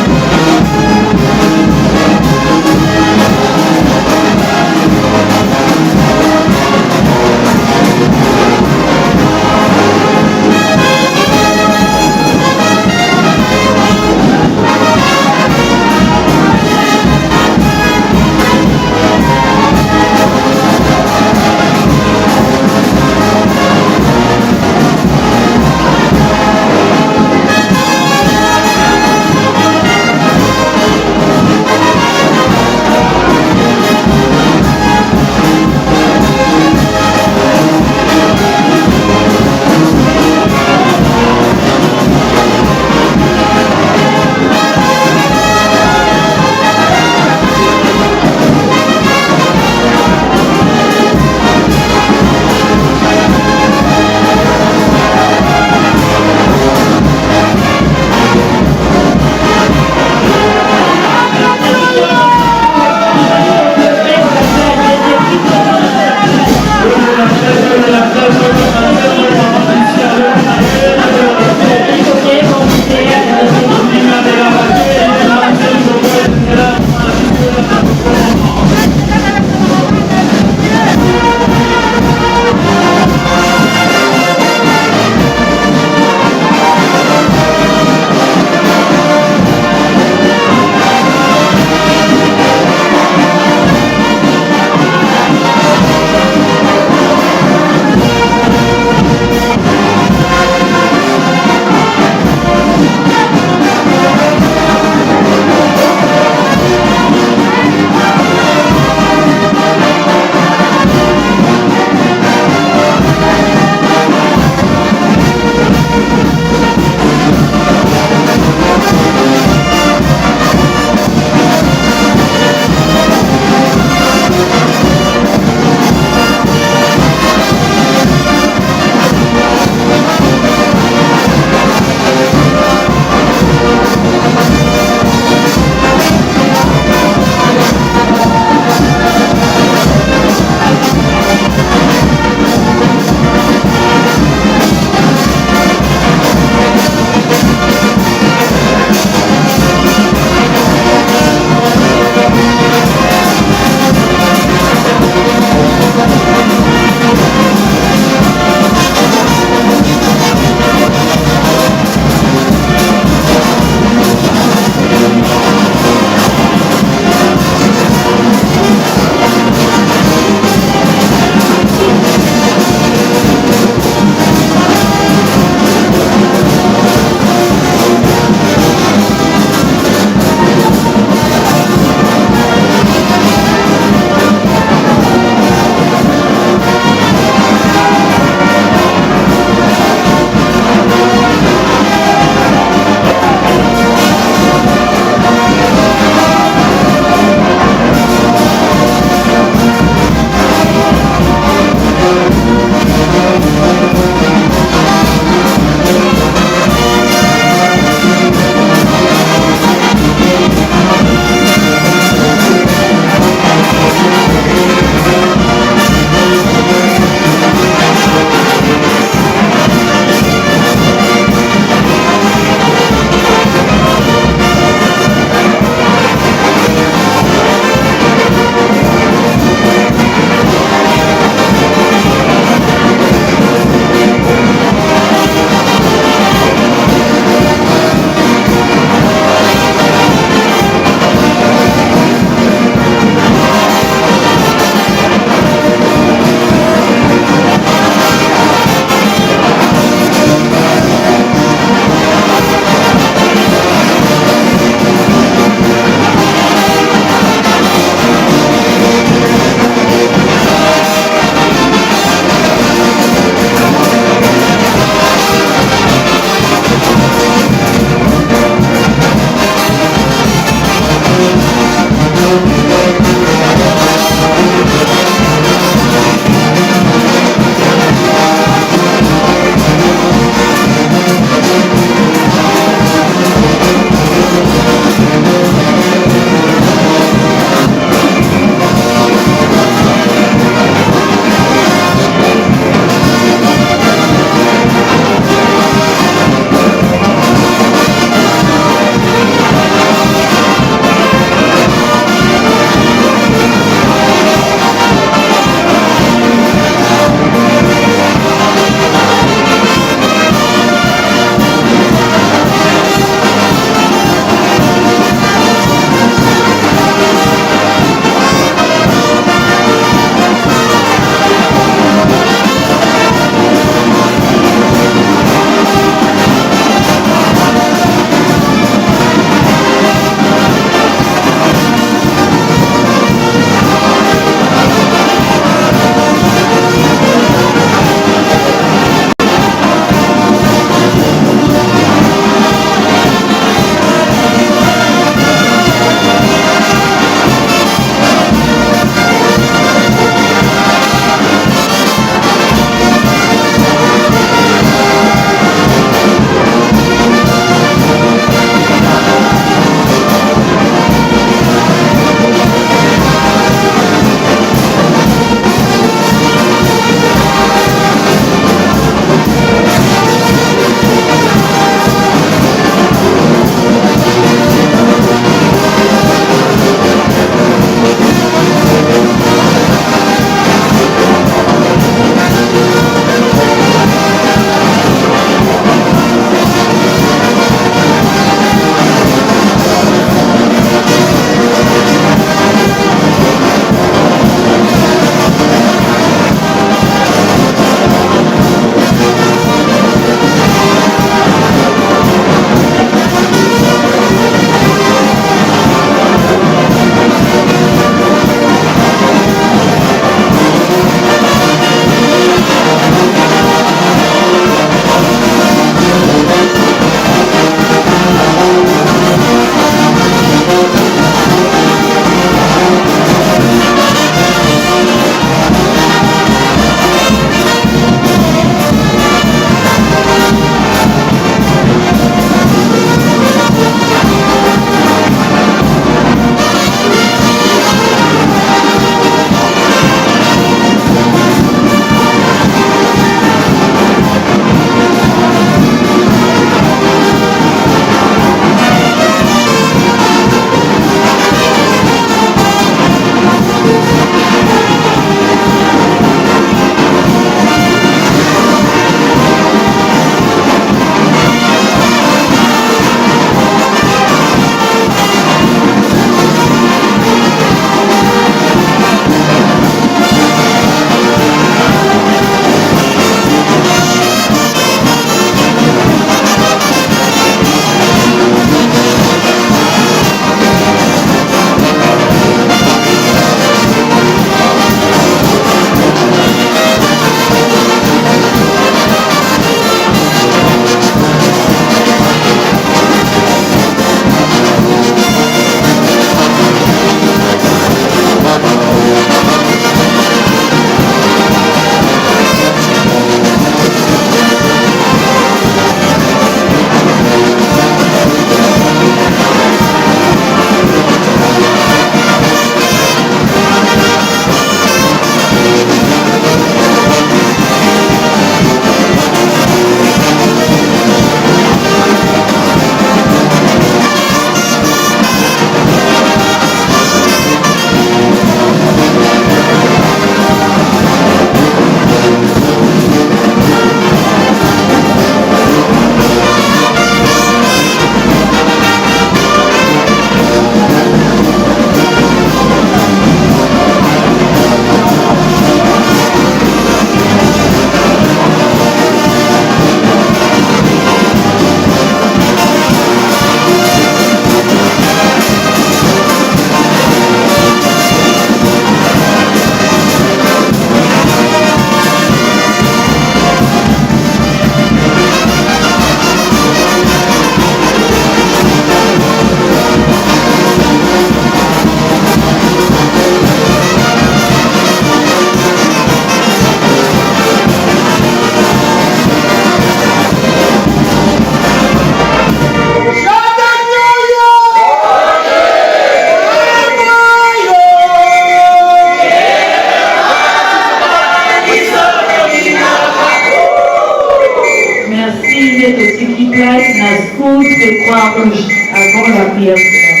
complète na school de Croix-Rouge avant la prière finale.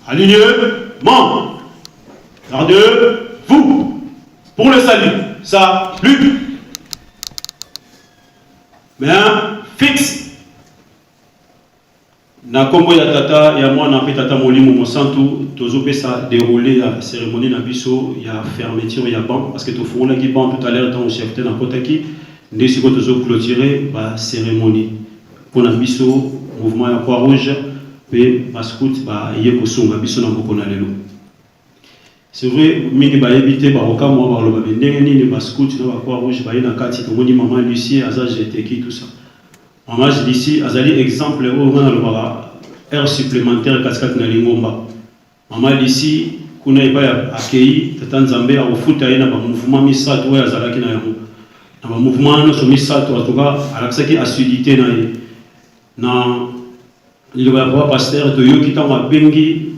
Alignement. Gardez-vous. Pour le salut. Salut. Main fixe. Na kombo ya tata ya mwana pe tata molimo mosantu tozo pesa dérouler la cérémonie na biso ya fermeture ya banc parce que to fongola ki banc tout à l'heure dans chef na kotaki ndesi ko tozo clôturer ba cérémonie pour na biso mouvement ya croix rouge pe bascout ba yeko sunga biso na moko na lelo. C'est vrai mingi ba éviter ba roka mo ba loba ndenge nini bascout na ba croix rouge ba ina kati to moni maman Lucie azage eteki tout ça. Maman Lucie azali exemple au moins na heure supplémentaire kaskat na lingomba. Maman Lucie kuna iba ya akei tata nzambe a ofuta ina ba mouvement misato ya zalaki na yango. Na ba mouvement no so misato atoka alaksaki assiduité na ye. Na il va avoir pasteur to yoki tanga bengi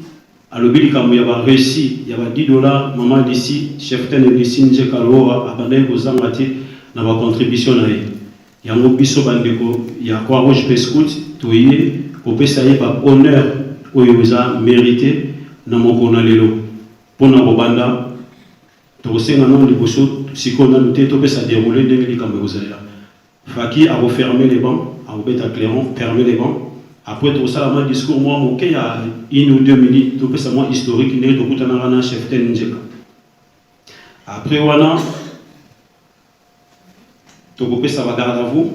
alobili kamu ya ba réussi ya ba $10 maman Lucie chef ten Lucie nje kaloa abandai kozanga te na ba contribution na ye. Yango biso bandeko ya Croix Rouge Pescout toye kopesa ye ba honneur oyo za mérité na moko na lelo pona bobanda to senga non liboso sikona nte to pesa dérouler ndenge likambo kozala faki a refermer les bancs a obeta clairon fermer les bancs après tout ça la discours moi moké ya 1 ou 2 minutes to pesa moi historique ndenge to kutana na chef ten njeka après wana ça va garder à vous.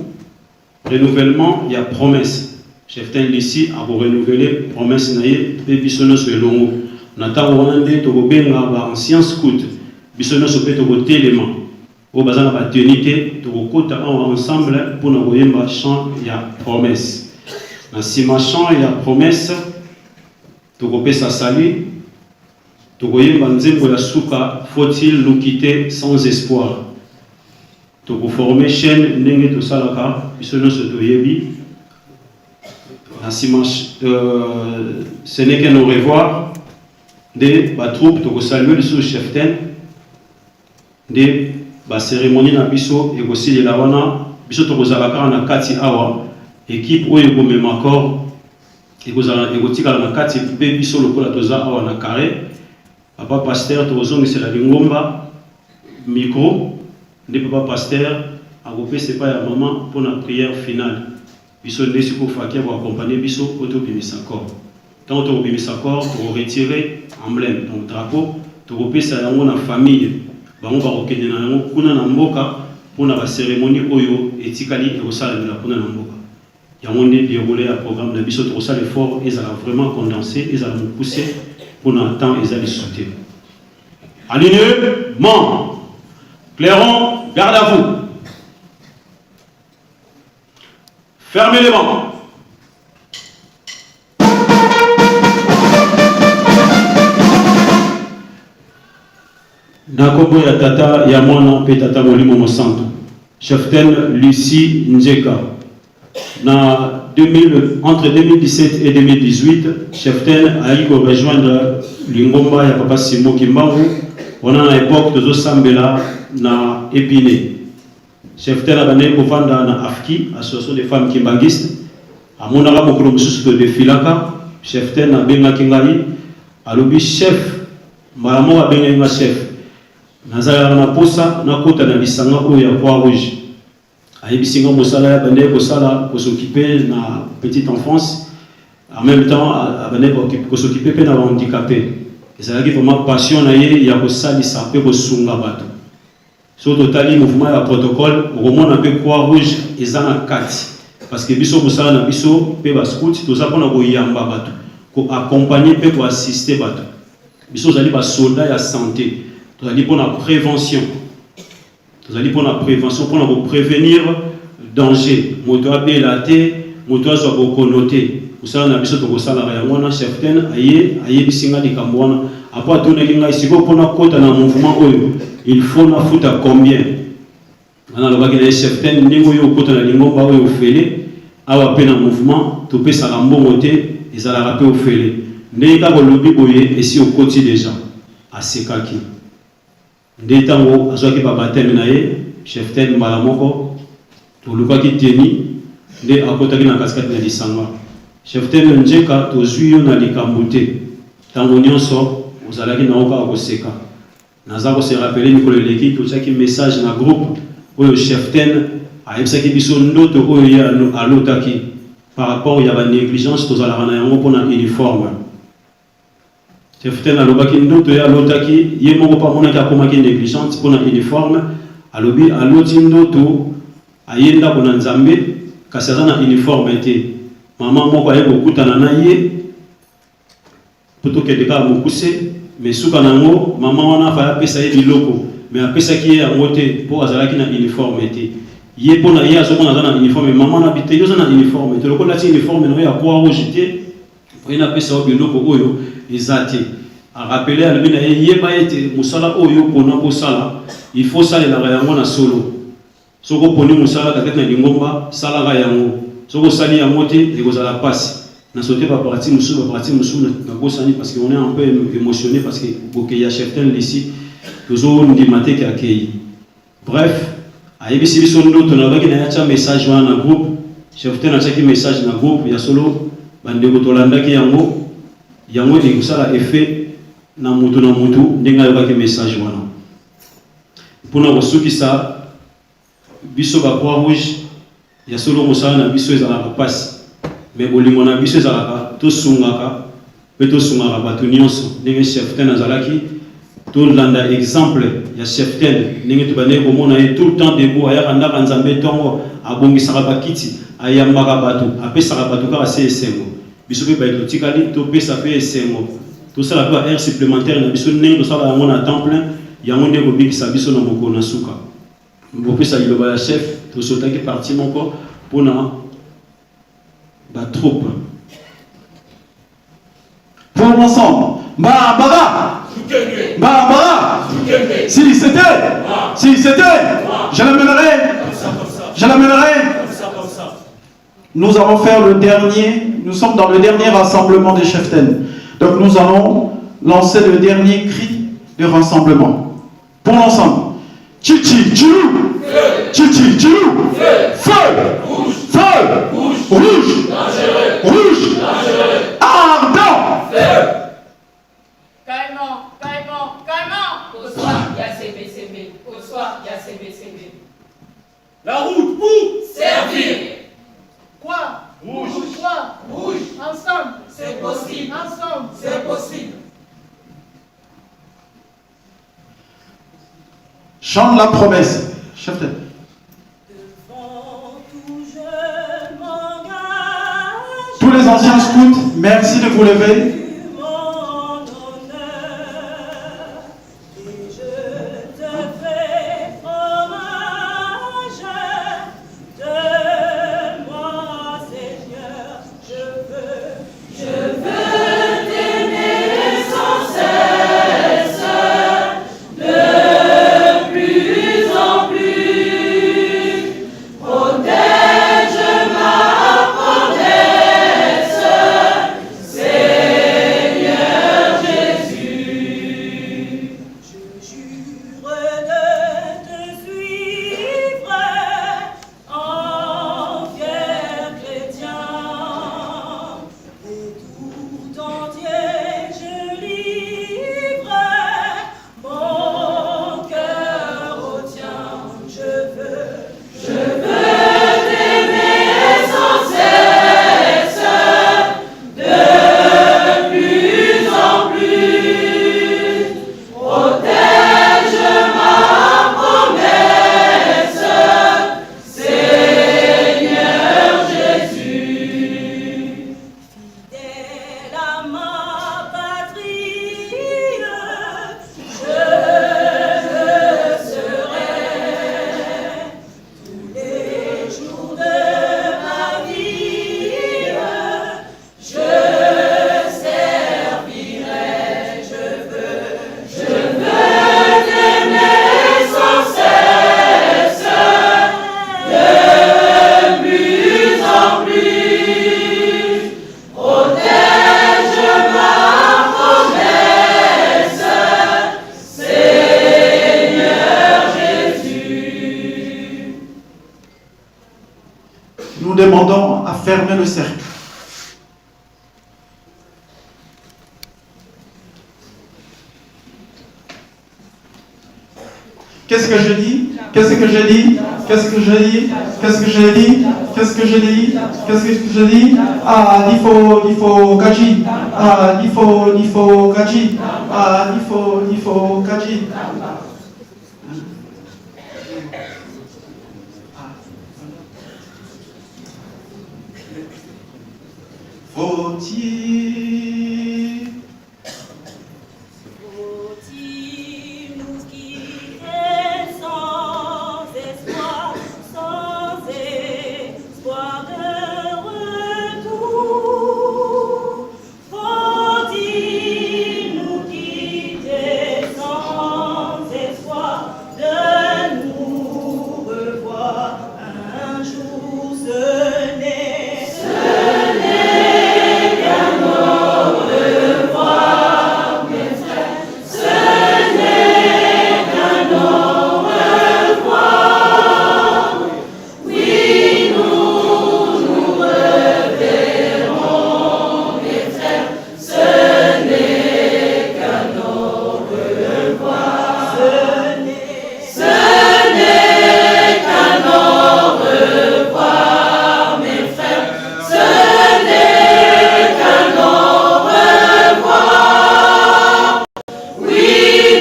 Renouvellement, il y a promesse. Chef Ten Lissi a renouvelé promesse naïe et bisonno sur le long. Nathan Wande to benga ancien scout. Bisonno so pe to télément. Au bazana ba tenité to kota ensemble pour na koyemba chant il y a promesse. Na sima chant il y a promesse. To kopesa sali. To koyemba nzembo ya suka faut-il nous quitter sans espoir. Pour former chaîne ndenge to salaka bisono so toyebi na simanche ce n'est qu'un au revoir de ba troupe to saluer le sous-chef ten de ba cérémonie na biso et aussi de la wana biso to salaka na kati awa équipe oyo ko même accord et kozala et kotika na kati pe biso lokola toza awa na carré papa pasteur to zongi c'est la lingomba micro. Le papa pasteur a coupé ses pas à maman pour la prière finale. Biso ndesi ko fakia va accompagner biso auto bimisa corps. Tant au bimisa corps pour retirer emblème donc drapeau to coupé ça yango na famille. Bango ba okende na yango kuna na mboka pour la cérémonie oyo etikali et osala de la kuna na mboka. Yango ndé déroulé à programme na biso to osala effort et ça a vraiment condensé et ça a poussé pour un temps et ça les sauter. Alignement. Clairon, garde à vous. Fermez les bancs. Nakombo ya tata ya mwana pe tata molimo mosanto. Cheftaine Lucie Njeka. Entre 2017 et 2018, Cheftaine a eu à rejoindre Lingomba et Papa Simo Kimbaru. On a à l'époque de Sambela na Épinay. Cheftaine a donné pour vendre na AFKI, Association des femmes kimbangistes. À mon arabe, on a de Filaka. Cheftaine a benga Kingali. A l'obi chef, Malamo a benga chef. Nazala na posa na kota na bisanga oya Croix Rouge. Ayebisinga mosala bande ko sala ko s'occuper na petite enfance, en même temps bande ko s'occuper pe na handicapé. Ezalaki vraiment passion na ye ya ko salisa pe ko sunga bato. So totali mouvement ya protocole romona pe Croix Rouge ezana kati parce que biso mosala na biso pe ba scout to za pona ko yamba bato, ko accompagner pe ko assister bato. Biso zali ba soldat ya santé. Nous allons pour la prévention. Nous allons pour la prévention, pour prévenir danger. Moto abelate, moto azo connoté. Vous savez, on a besoin de ça la réunion certaine. Aye bisinga di kamwana. Après tout le monde ici pour na kota na mouvement oyo. Il faut na futa combien. On a le bagage certaine ningo yo kota na lingo ba oyo fele. Awa pe na mouvement, to pe sa lambo moté, ils ala rapé au fele. Ndeka ko lobi boye et si au côté déjà. À sekaki. Ndetango azwaki ba baptême na ye Cheftaine mbala moko tolukaki teni nde akotaki na kaskati na lisanga. Cheftaine Njeka tozwi yo na likambo te ntango nyonso ozalaki na oka akoseka. Naza kose rappele mikolo eleki totiaki message na groupe oyo Cheftaine ayebisaki biso ndoto oyo ye alotaki par rapport ya ba négligence tozalaka na yango mpona uniforme. Cheftaine alobaki ndoto ya lotaki ye moko pa monaki akomaki négligente pour na uniforme alobi aloti ndoto ayenda kona nzambe kasi aza na uniforme te mama moko aye kokutana na ye poto kedeka mokuse mais suka nango mama wana fa apesa ye biloko mais apesaki ye yango te po azalaki na uniforme te ye pona ye azomona aza na uniforme mama na bite yo aza na uniforme te lokola ti uniforme no ya Croix Rouge te oyena apesa yo biloko oyo ezate a rappeler à l'obina yeba ete musala oyo pona ko sala il faut ça la yango na solo soko poni musala takete na lingomba sala ga yango soko sali yango te e kozala passe na sauter pas partie musu na ko sani parce qu'on est un peu émotionné parce que boké ya Cheftaine ici toujours ndimate ki akei bref ayebisi biso ndoto na baki na ya message wana na groupe Cheftaine a message na groupe ya solo bande ko tolandaki yango e kusala effet na mutu ndenga yobaki message wana pona kosukisa biso ba Croix Rouge ya solo mosala na biso ezalaka pasi mais bolingo na biso ezalaka tosungaka pe tosungaka bato nyonso ndenge Cheftaine azalaki tolanda exemple ya Cheftaine ndenge tobandeki komona ye tout le temps debout ayaka ndaka nzambe ntongo abongisaka bakiti ayambaka bato apesaka bato kaka se esengo biso mpe baye totikali topesa mpe esengo tout ça la air supplémentaire na biso ndenge tosala yango na temps plein yango nde kobikisa biso na mokolo na suka bopesa liloba ya chef tosotaki parti moko mpona batroupe pour l'ensemble Barbara si c'était je l'amènerai nous allons faire le dernier, nous sommes dans le dernier rassemblement des Cheftaines. Donc nous allons lancer le dernier cri de rassemblement. Pour l'ensemble. Chichi, Djilou. Chichi, Djilou. Feu. Rouge. Ardent. Caïman. Au soir, il y a CBCB. La route pour servir. Quoi? Rouge. Ensemble. C'est possible. Chante la promesse. Cheftaine. Tous les anciens scouts, merci de vous lever. De fermer le cercle. Qu'est-ce que je dis? Qu'est-ce que je dis? Qu'est-ce que je dis? Qu'est-ce que je dis? Qu'est-ce que je dis? Qu'est-ce que je dis? Ah, il faut gaji. Ah, il faut gaji. Ah, il faut gaji. Faut-il nous quitter sans espoir de retour? Faut-il nous quitter sans espoir de nous revoir un jour? Ce n'est qu'un au revoir, mes frères. Ce n'est qu'un au revoir. Oui, nous nous reverrons, mes frères. Ce n'est qu'un au revoir. Ce n'est qu'un au revoir, mes frères. Ce n'est qu'un au revoir. Oui,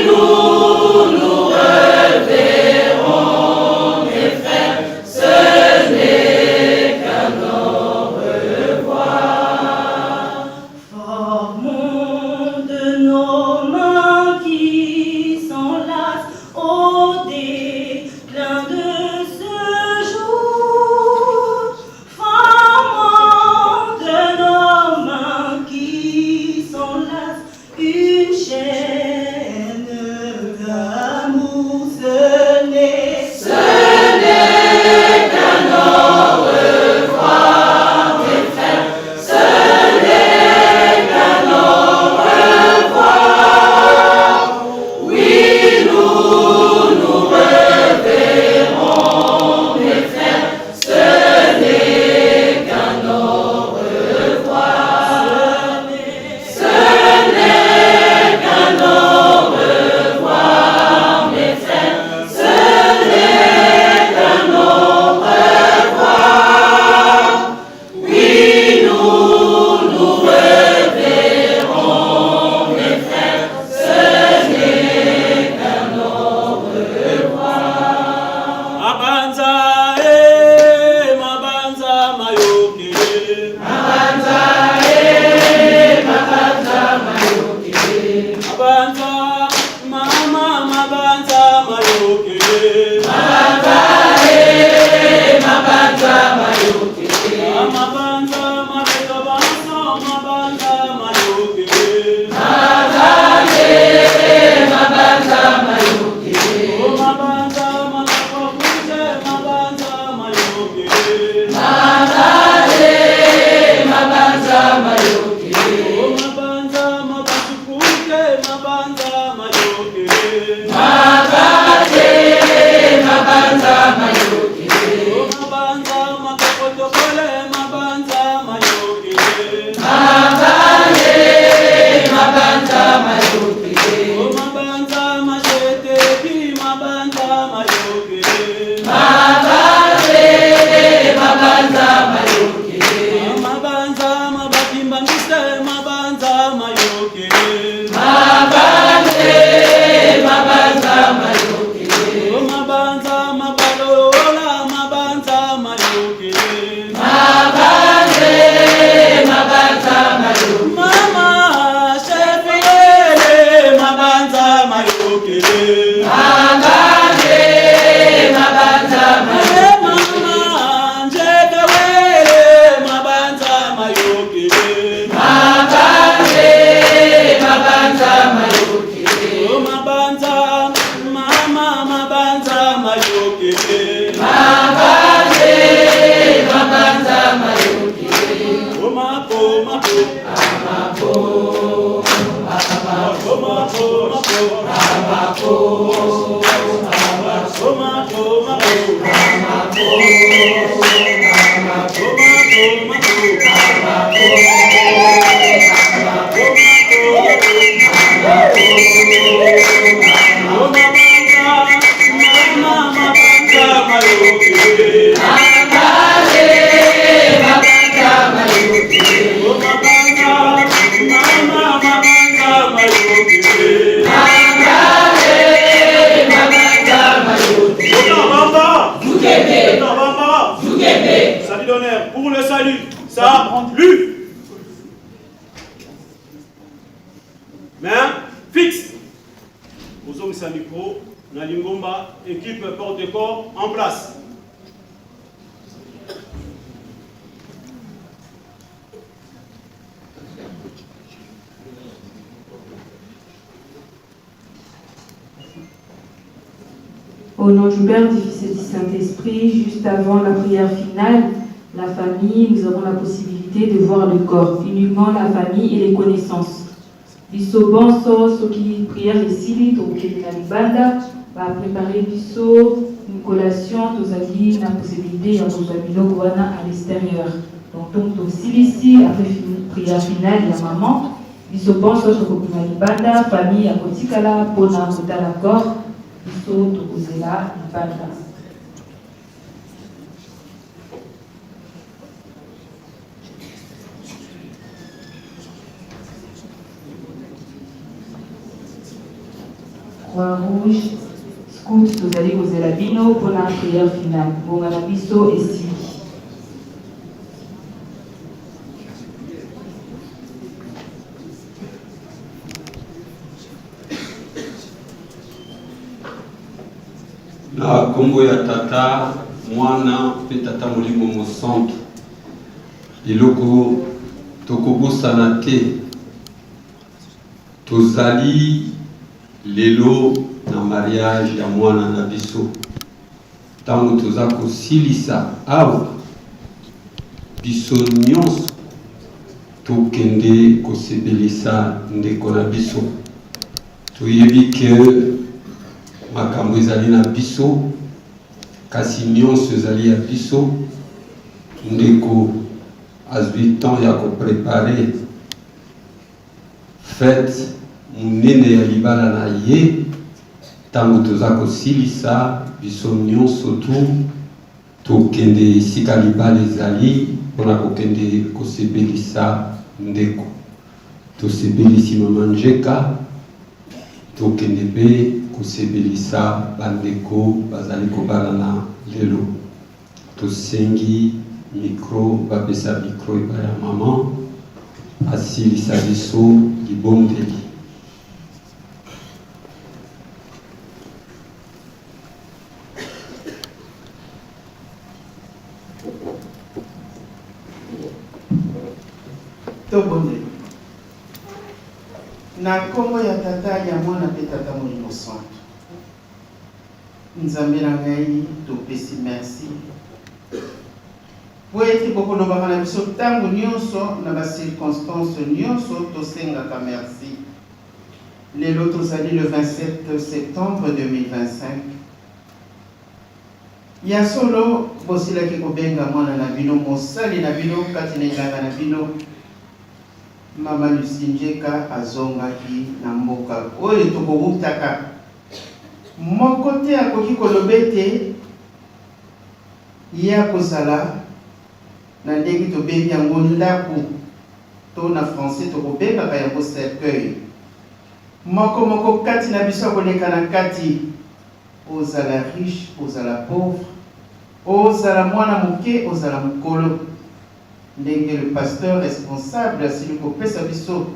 nous nous reverrons, mes frères. Ce n'est qu'un au revoir. Formons de nos mains qui s'enlacent au déclin de ce jour. Formons de nos mains qui s'enlacent une chaîne d'amour. Ce n'est qu'un au revoir, mes frères. Ce n'est qu'un au revoir. Oui, nous nous reverrons, mes frères. Ce n'est qu'un au revoir. Ce n'est qu'un au revoir, mes frères. Ce n'est qu'un au revoir. Oui, nous nous reverrons, mes frères. Ce n'est qu'un au revoir. Mabanza, mabanza, mayoke. Mabanza, mabanza, mayoke. Mabanza, mama, mabanza, mayoke. Mabanza, mabanza, mayoke. Mabanza, mabeka banza, mabanza, mayoke. Mabanza, mabanza, mayoke. Mabanza, makapakuze, mabanza, mayoke. Mabanza, mabanza, mayoke. Mabanza, mabasukuke, mabanza, mayoke. Mabanza, mabanza, mayoke. Mabanza, makapotokole, mabanza, mayoke. Mabanza, mabanza, mayoke. Mabanza, masheteki, mabanza, mayoke. Mabanza, mabanza, mayoke. Mabanza, mabakimbangise, mabanza, mayoke. Mabanza, mabanza, mayoke. Mabanza, mabalola, mabanza, mayoke. Mabanza, mabanza, mayoke. Mama, shefiele, mabanza, mayoke. Mabanza, mabanza, mayoke. Mama, njekewele, mabanza, mayoke. Mabanza, mabanza, mayoke. Mabanza, mama, mabanza, mayoke. Mabanza, mabanza, mayoke. Mapo, mapo, Amapo, amapo, mapo, mapo, amapo, mapo, mapo, amapo, amapo, amapo, mapo, mapo, Main fixe. Bozom Samiko, Nalingomba, équipe porte-corps en place. Au nom du Père, du Fils et du Saint-Esprit, juste avant la prière finale, la famille, nous avons la possibilité de voir le corps, uniquement la famille et les connaissances. Biso bonso, ceux qui prièrent ici, donc Banda, va préparer biso une collation, nous avons la possibilité de nous à l'extérieur. Donc ici, après prière finale, la maman, biso bonso, ceux qui Banda, famille à Kotikala, Pona, Kotala corps. Croix-Rouge, scout, vous allez vous la bino pour la prière finale. Bon, la biso et si. Na kombo ya tata mwana pe tata molimo mosantu eloko tokobosana te tozali lelo na mariage ya mwana na biso ntango toza kosilisa awa biso nyonso tokende kosebelisa ndeko na biso toyebi ke makambo ezali na biso kasi nyonso ezali ya biso ndeko azwi temps ya koprepare fete monene ya libala na ye ntango toza kosilisa biso nyonso tokende esika libala ezali mpona kokende kosebelisa ndeko tosebelisi mama Njeka tokende mpe kosebelisa bandeko bazali kobalana lelo tosengi mikro bapesa mikro epa ya mama asilisa biso libondeli. Tobondeli na kombo ya tata ya mwana pe tata molimo santu nzambe na ngai topesi merci po ete bokolobaka na biso ntango nyonso na bacirconstance nyonso tosengaka merci. Lelo tozali le 27 septembre 2025 ya solo bosilaki kobenga mwana na bino mosali na bino kati na elanga na bino Mama Lucie Njeka azongaki na mboka oyo tokowutaka moko te akoki koloba ete ya kozala na ndenge tobengi yango ndako to na français tokobengaka yango cercueil moko kati na biso akoleka na kati ozala riche ozala pauvre ozala mwana moke ozala mokolo ndenge le pasteur responsable asili kopesa biso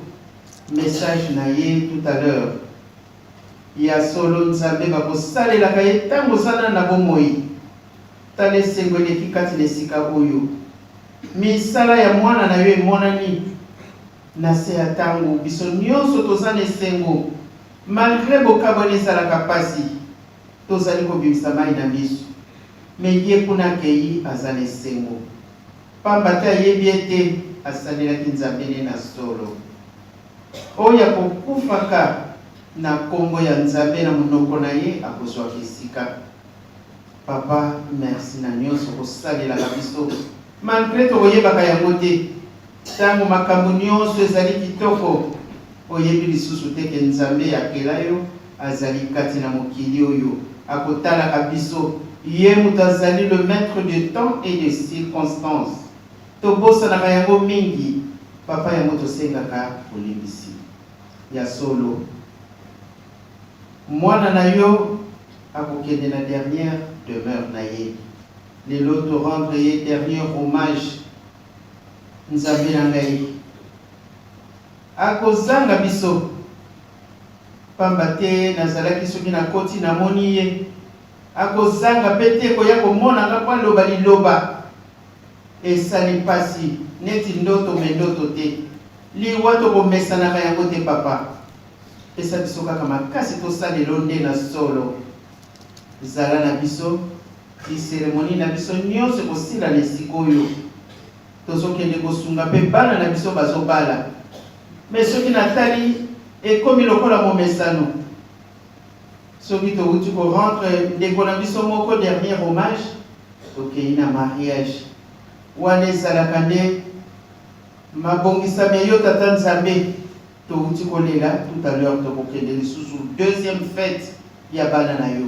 message na ye tout à l'heure ya solo nzambe bakosalelaka ye ntango ozana na bomoi tala esengo eleki kati na esika oyo misala ya mwana na yo emonani na se ya ntango biso nyonso toza na esengo malgré bokabwana ezalaka pasi tozali kobimisa mai na miso me ye kuna akei aza na esengo pamba te ayebi ete asalelaki nzambe ne na solo oyo akokufaka na nkombo ya nzambe na monoko na ye akozwaka esika. Papa merci na nyonso kosalelaka biso malgré tokoyebaka yango te ntango makambo nyonso ezali kitoko oyebi lisusu te ke nzambe akela yo azali kati na mokili oyo akotalaka biso ye moto azali le maître de temps et de circonstances. Tobosanaka yango mingi papa yango tosengaka olimbisi ya solo mwana na yo akokende na dernière demeure na ye lelo to rendre ye dernier hommage nzambe na ngai akozanga biso pamba te nazalaki soki na koti namoni ye akozanga mpe te koya komonanga mpo aloba liloba esali mpasi neti ndoto me ndoto te liwa tokomesanaka yango te papa pesa biso kaka makasi tosalelo nde na solo zala na biso iseremoni na biso nyonso ekosila na esika oyo tozokende kosunga mpe bana na biso bazobala me soki natali ekomi lokola momesano soki touti korentre ndeko na biso moko dernier hommage tokei na mariage wana ezalaka nde mabongisami yo tata nzambe touti kolela tout à l'heure tokokende lisusu deuxième fête ya bana na yo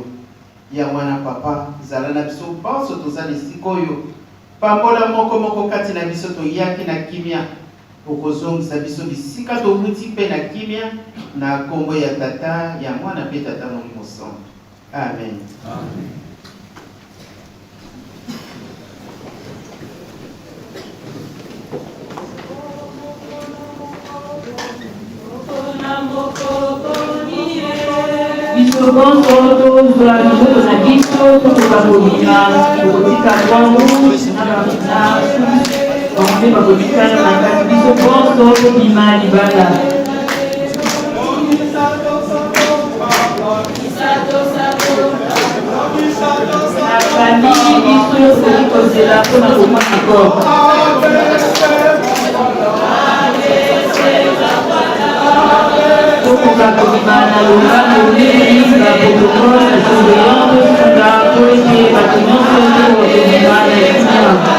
ya mwana papa zala na biso banso tozali esika oyo pambola moko kati na biso toyaki na kimia okozongisa biso bisika towuti mpe na kimia na kombo ya tata ya mwana mpe tata molimo santo amen, amen. Biso bonso tozwa biso na biso tokobabobima kokotika kwangu na bamina bango bakotikana na kati biso bonso tobima libala na famille biso soki kozela mpona komona kor tokoka kobima na lobano nini baprotokole na surveillance sunga po ete bato nyonso tokobima na etima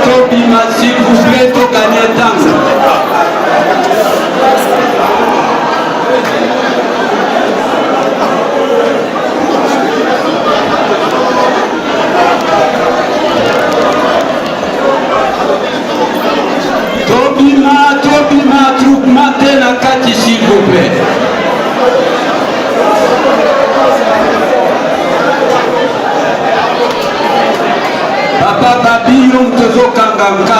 Tobima, s'il vous plaît, to gagner temps. Tobima, troupe matin à Kati, s'il vous plaît. Papa Babi, on te zo kanganga,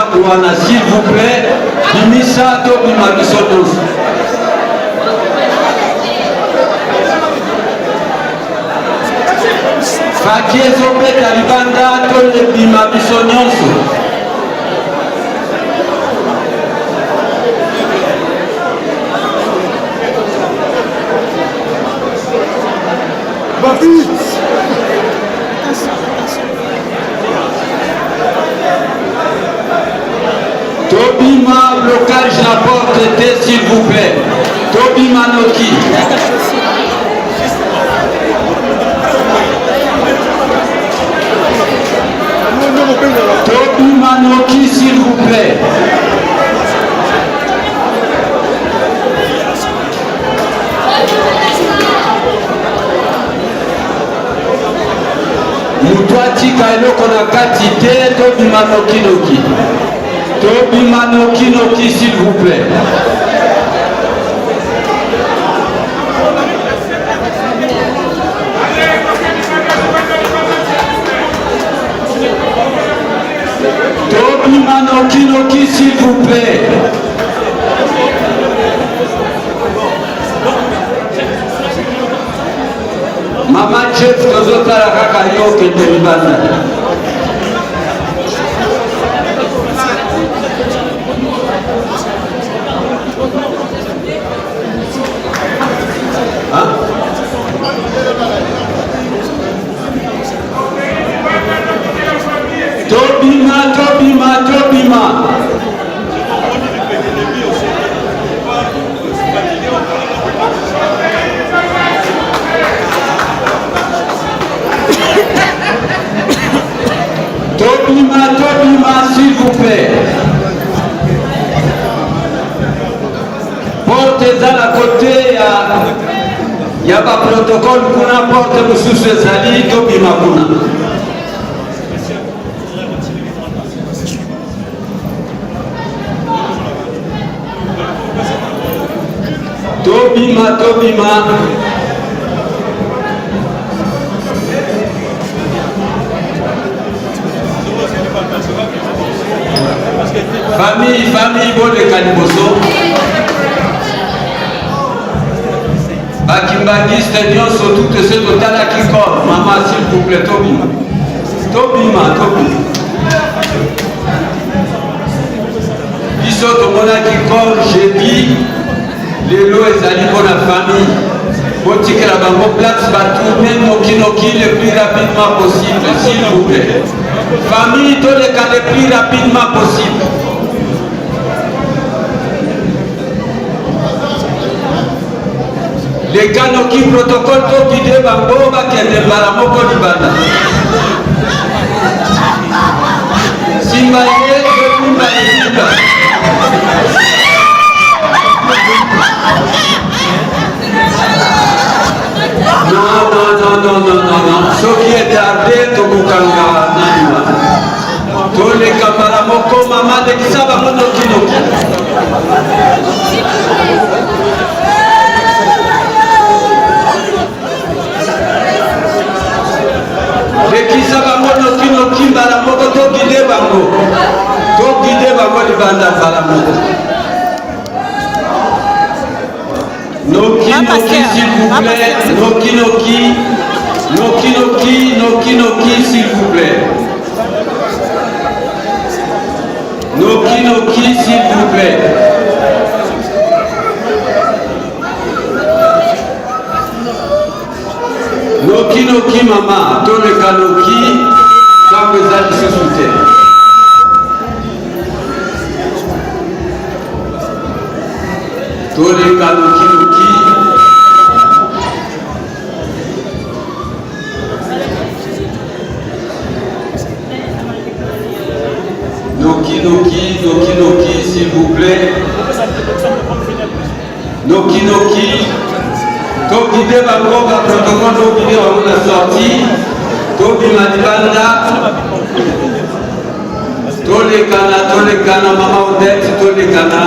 s'il vous plaît. Bimisa, Tobima, bisonos. Fakie zobe talibanda, tole bima bisonyonso. Tobima, blocage la porte, s'il vous plaît. Tobima Noki. Tobima Noki, s'il vous plaît. Mutwatika eloko na kati te, Tobima Noki Noki. Tobima Noki Noki, s'il vous plaît. Tobima Noki Noki, s'il vous plaît. Mama Jeff tozotala kaka yo kende libanda. Tobima. Tobima, s'il vous plaît. Porte à la côté, il n'y a pas de protocole, kuna porte mususu ezali, Tobima kuna. Tobima. Famille, bon de Kaliboso. Bakimbangiste, nyonso, tout ce total à qui corps. Maman, s'il vous plaît, Tobima. Biso tomona qui corps, j'ai dit, les lots ezali pour la famille. Botikela bango place va tourner Noki le plus rapidement possible, s'il vous plaît. Famille, tous les cas le plus rapidement possible. Les Kanoki protocole to guider bango bakende mbala moko libanda. Simba ye, Tobima Simba. Non. Ce qui est tardé, Tobukanga Nanima. Tous les camarades moko maman de Kisaba Noki. Les Kisaba Noki mbala moko to guider bango. To guider bango libanda mbala moko. Noki, s'il vous plaît. Noki, s'il vous plaît. Noki, s'il vous plaît. Noki, maman. Tous les Kanoki, quand vous allez se soutenir. Tous les Kanoki. s'il vous plaît. Noki Noki. Toki de bango ba protocole toki de bango la sortie. Toki Madibanda. Tole kana Mama Odette, tole kana.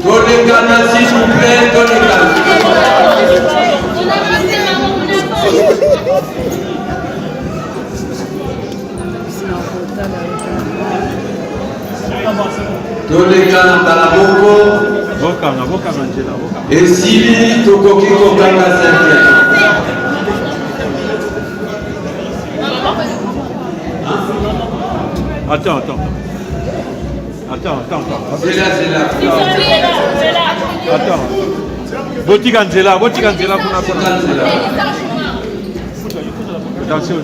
Tole kana s'il vous plaît, tole kana. Tolekana Talamoko et Sili Tokoki Kokanga Attends. C'est là. Attends. Botiganzela pour attention.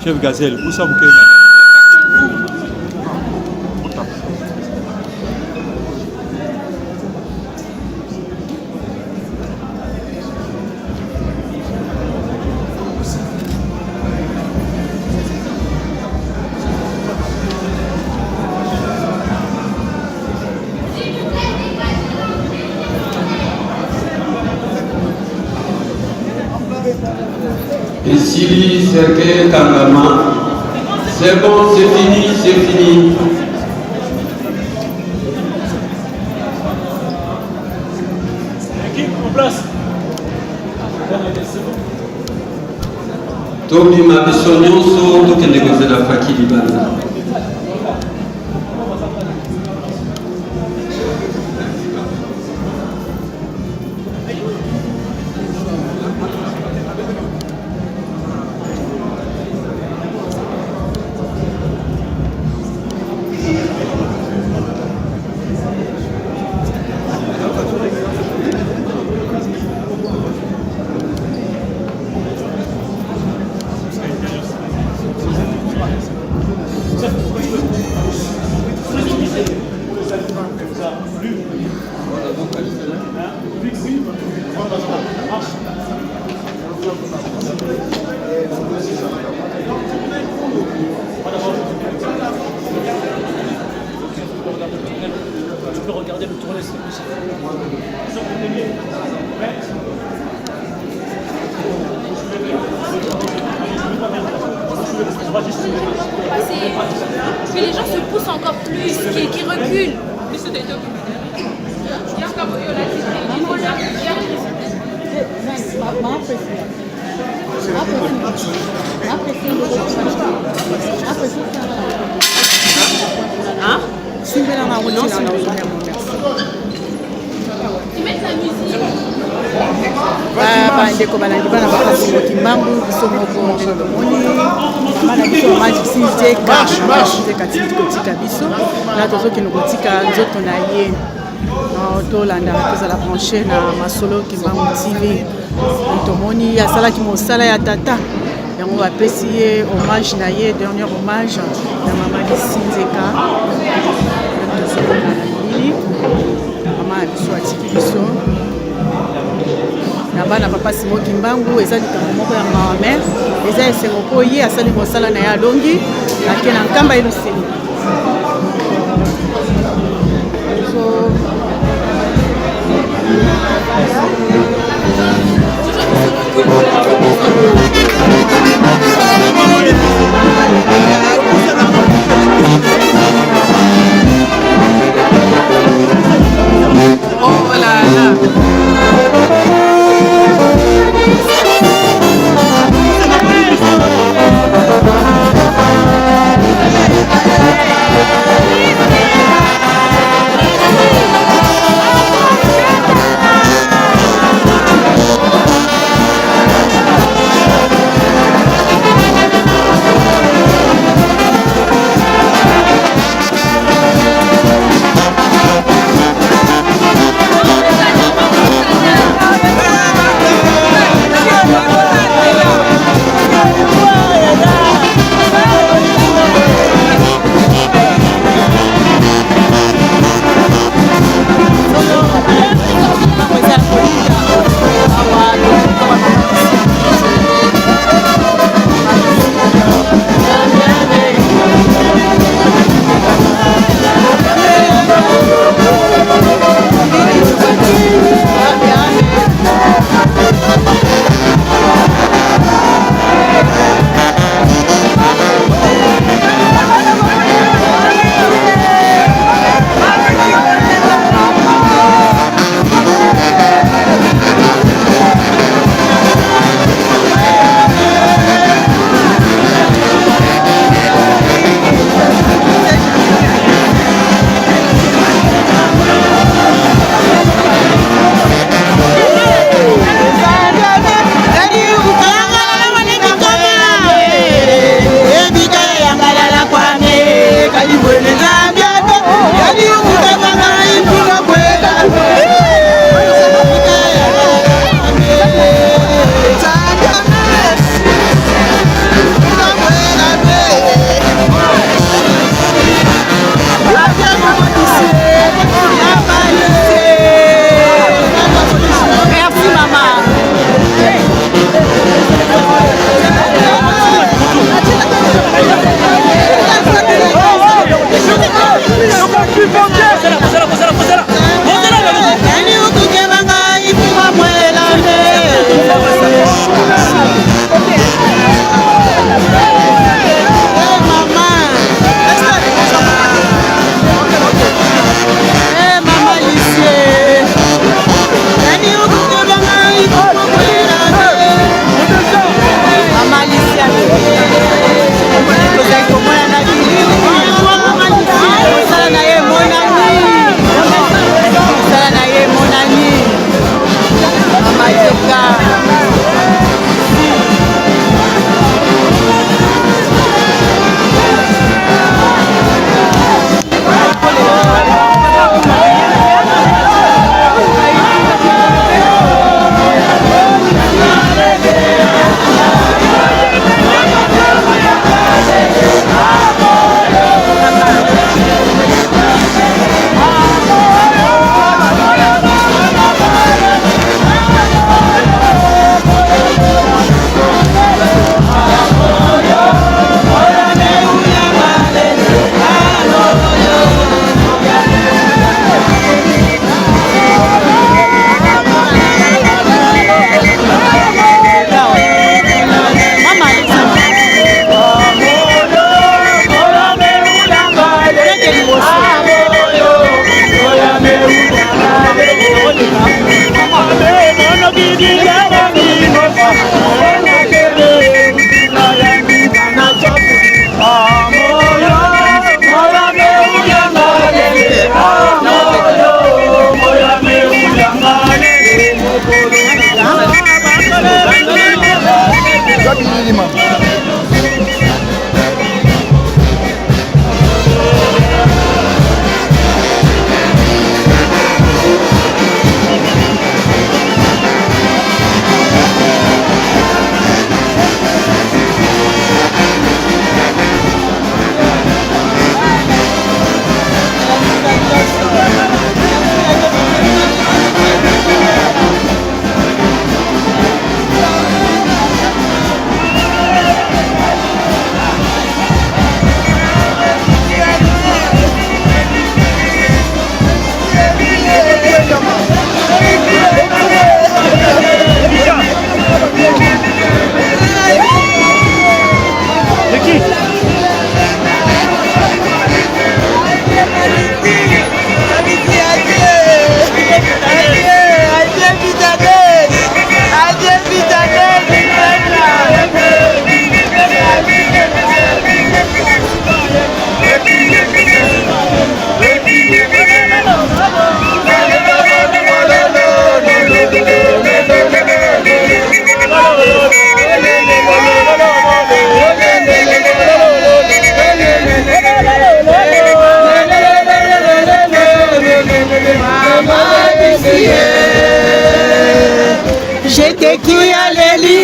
Chef Gazelle, où ça vous qu'est et Sili Serge Kangama. C'est bon, c'est fini. Équipe en place. Tobi Mabiso Nyonso, tokende kozela Faki Libanda. Mais les gens se poussent encore plus, qui reculent. Hein? bandeko balandi bana bakasi mokimbangu biso moko tomoni bana biso bamajisi nzeka tili kotika biso na tozokende kotika nzoto na ye tolanda tozala branche na masolo kimbangu tv tomoni asalaki mosala ya tata yango bapesi ye hommage na ye dernier hommage na mama lisi nzeka tozomona na minini mama ya biso atiki biso na bana papa Simo Kimbangu eza likambo moko ya mawa mère eza esengo mpo ye asali mosala na ye alongi ake na nkamba ye noseni oh là là.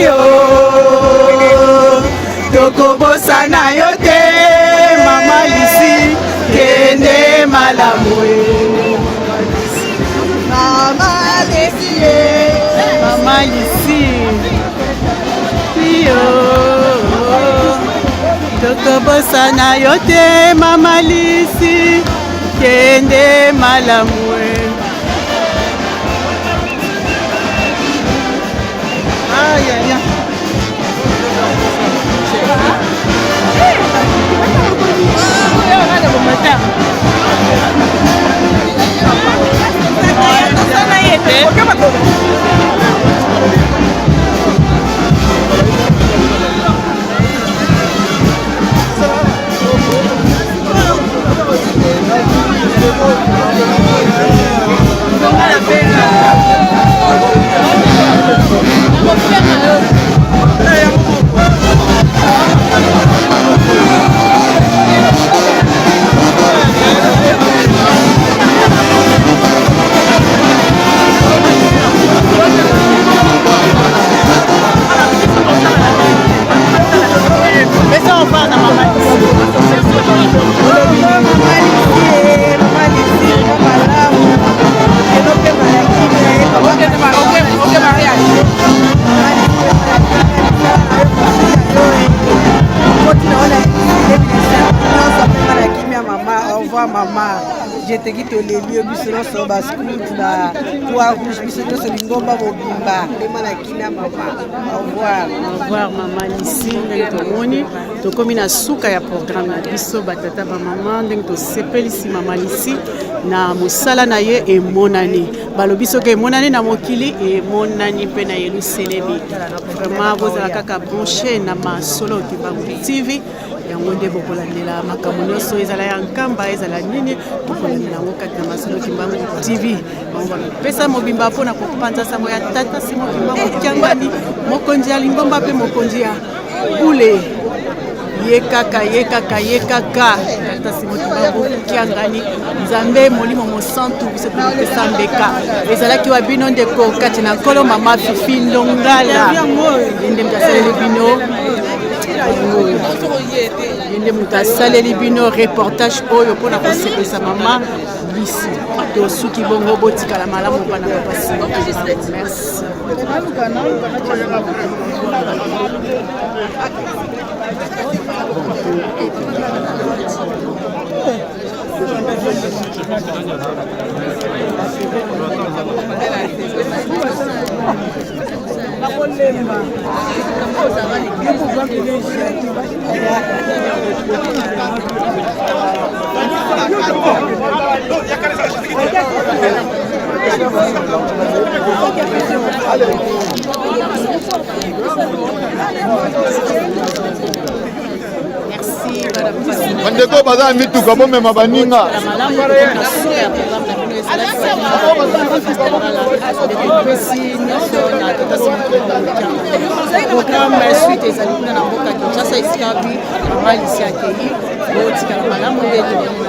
Pio tokobosana yo te mama Lisi kende malamu mama Lisi mama Lisi Pio tokobosana yo te mama Lisi kende malamu ay ay ay mama jeteki toleli biso nyonso bascout na poids rouge biso nyonso lingomba mobimba lema na kimia mama au revoir mama Lisi ndenge tomoni tokomi na suka ya programme na biso batata bamama ndenge tosepelisi mama Lisi na mosala na ye emonani balobi soki emonani na mokili emonani mpe na Yelusalemi vraiment bozala kaka branché na masolo Kimbangu TV yango nde bokolandela makambo nyonso ezala ya nkamba ezala nini tokolandela yango kati na masolo Kimbangu TV bapesa mobimba mpona kopanza sango ya tata Simon Kimbangu Kiangani mokonzi ya lingomba mpe mokonzi ya bule ye kaka tata Simon Kimbangu Kiangani nzambe molimo mosantu biso topesa mbeka ezalaki wa bino ndeko kati na nkolo mama Fifi Ndongala nde mtasaleli bino yende mutu asaleli bino reportage oyo mpona kosepelisa mama Lisi tosuki bongo botikala malamu mpana bapasi merci bandeko baza mituka bomema baninga programme suite ezali kuna na mboka Kinshasa esikapi mama Lisi akei botikala malamu nde tomoni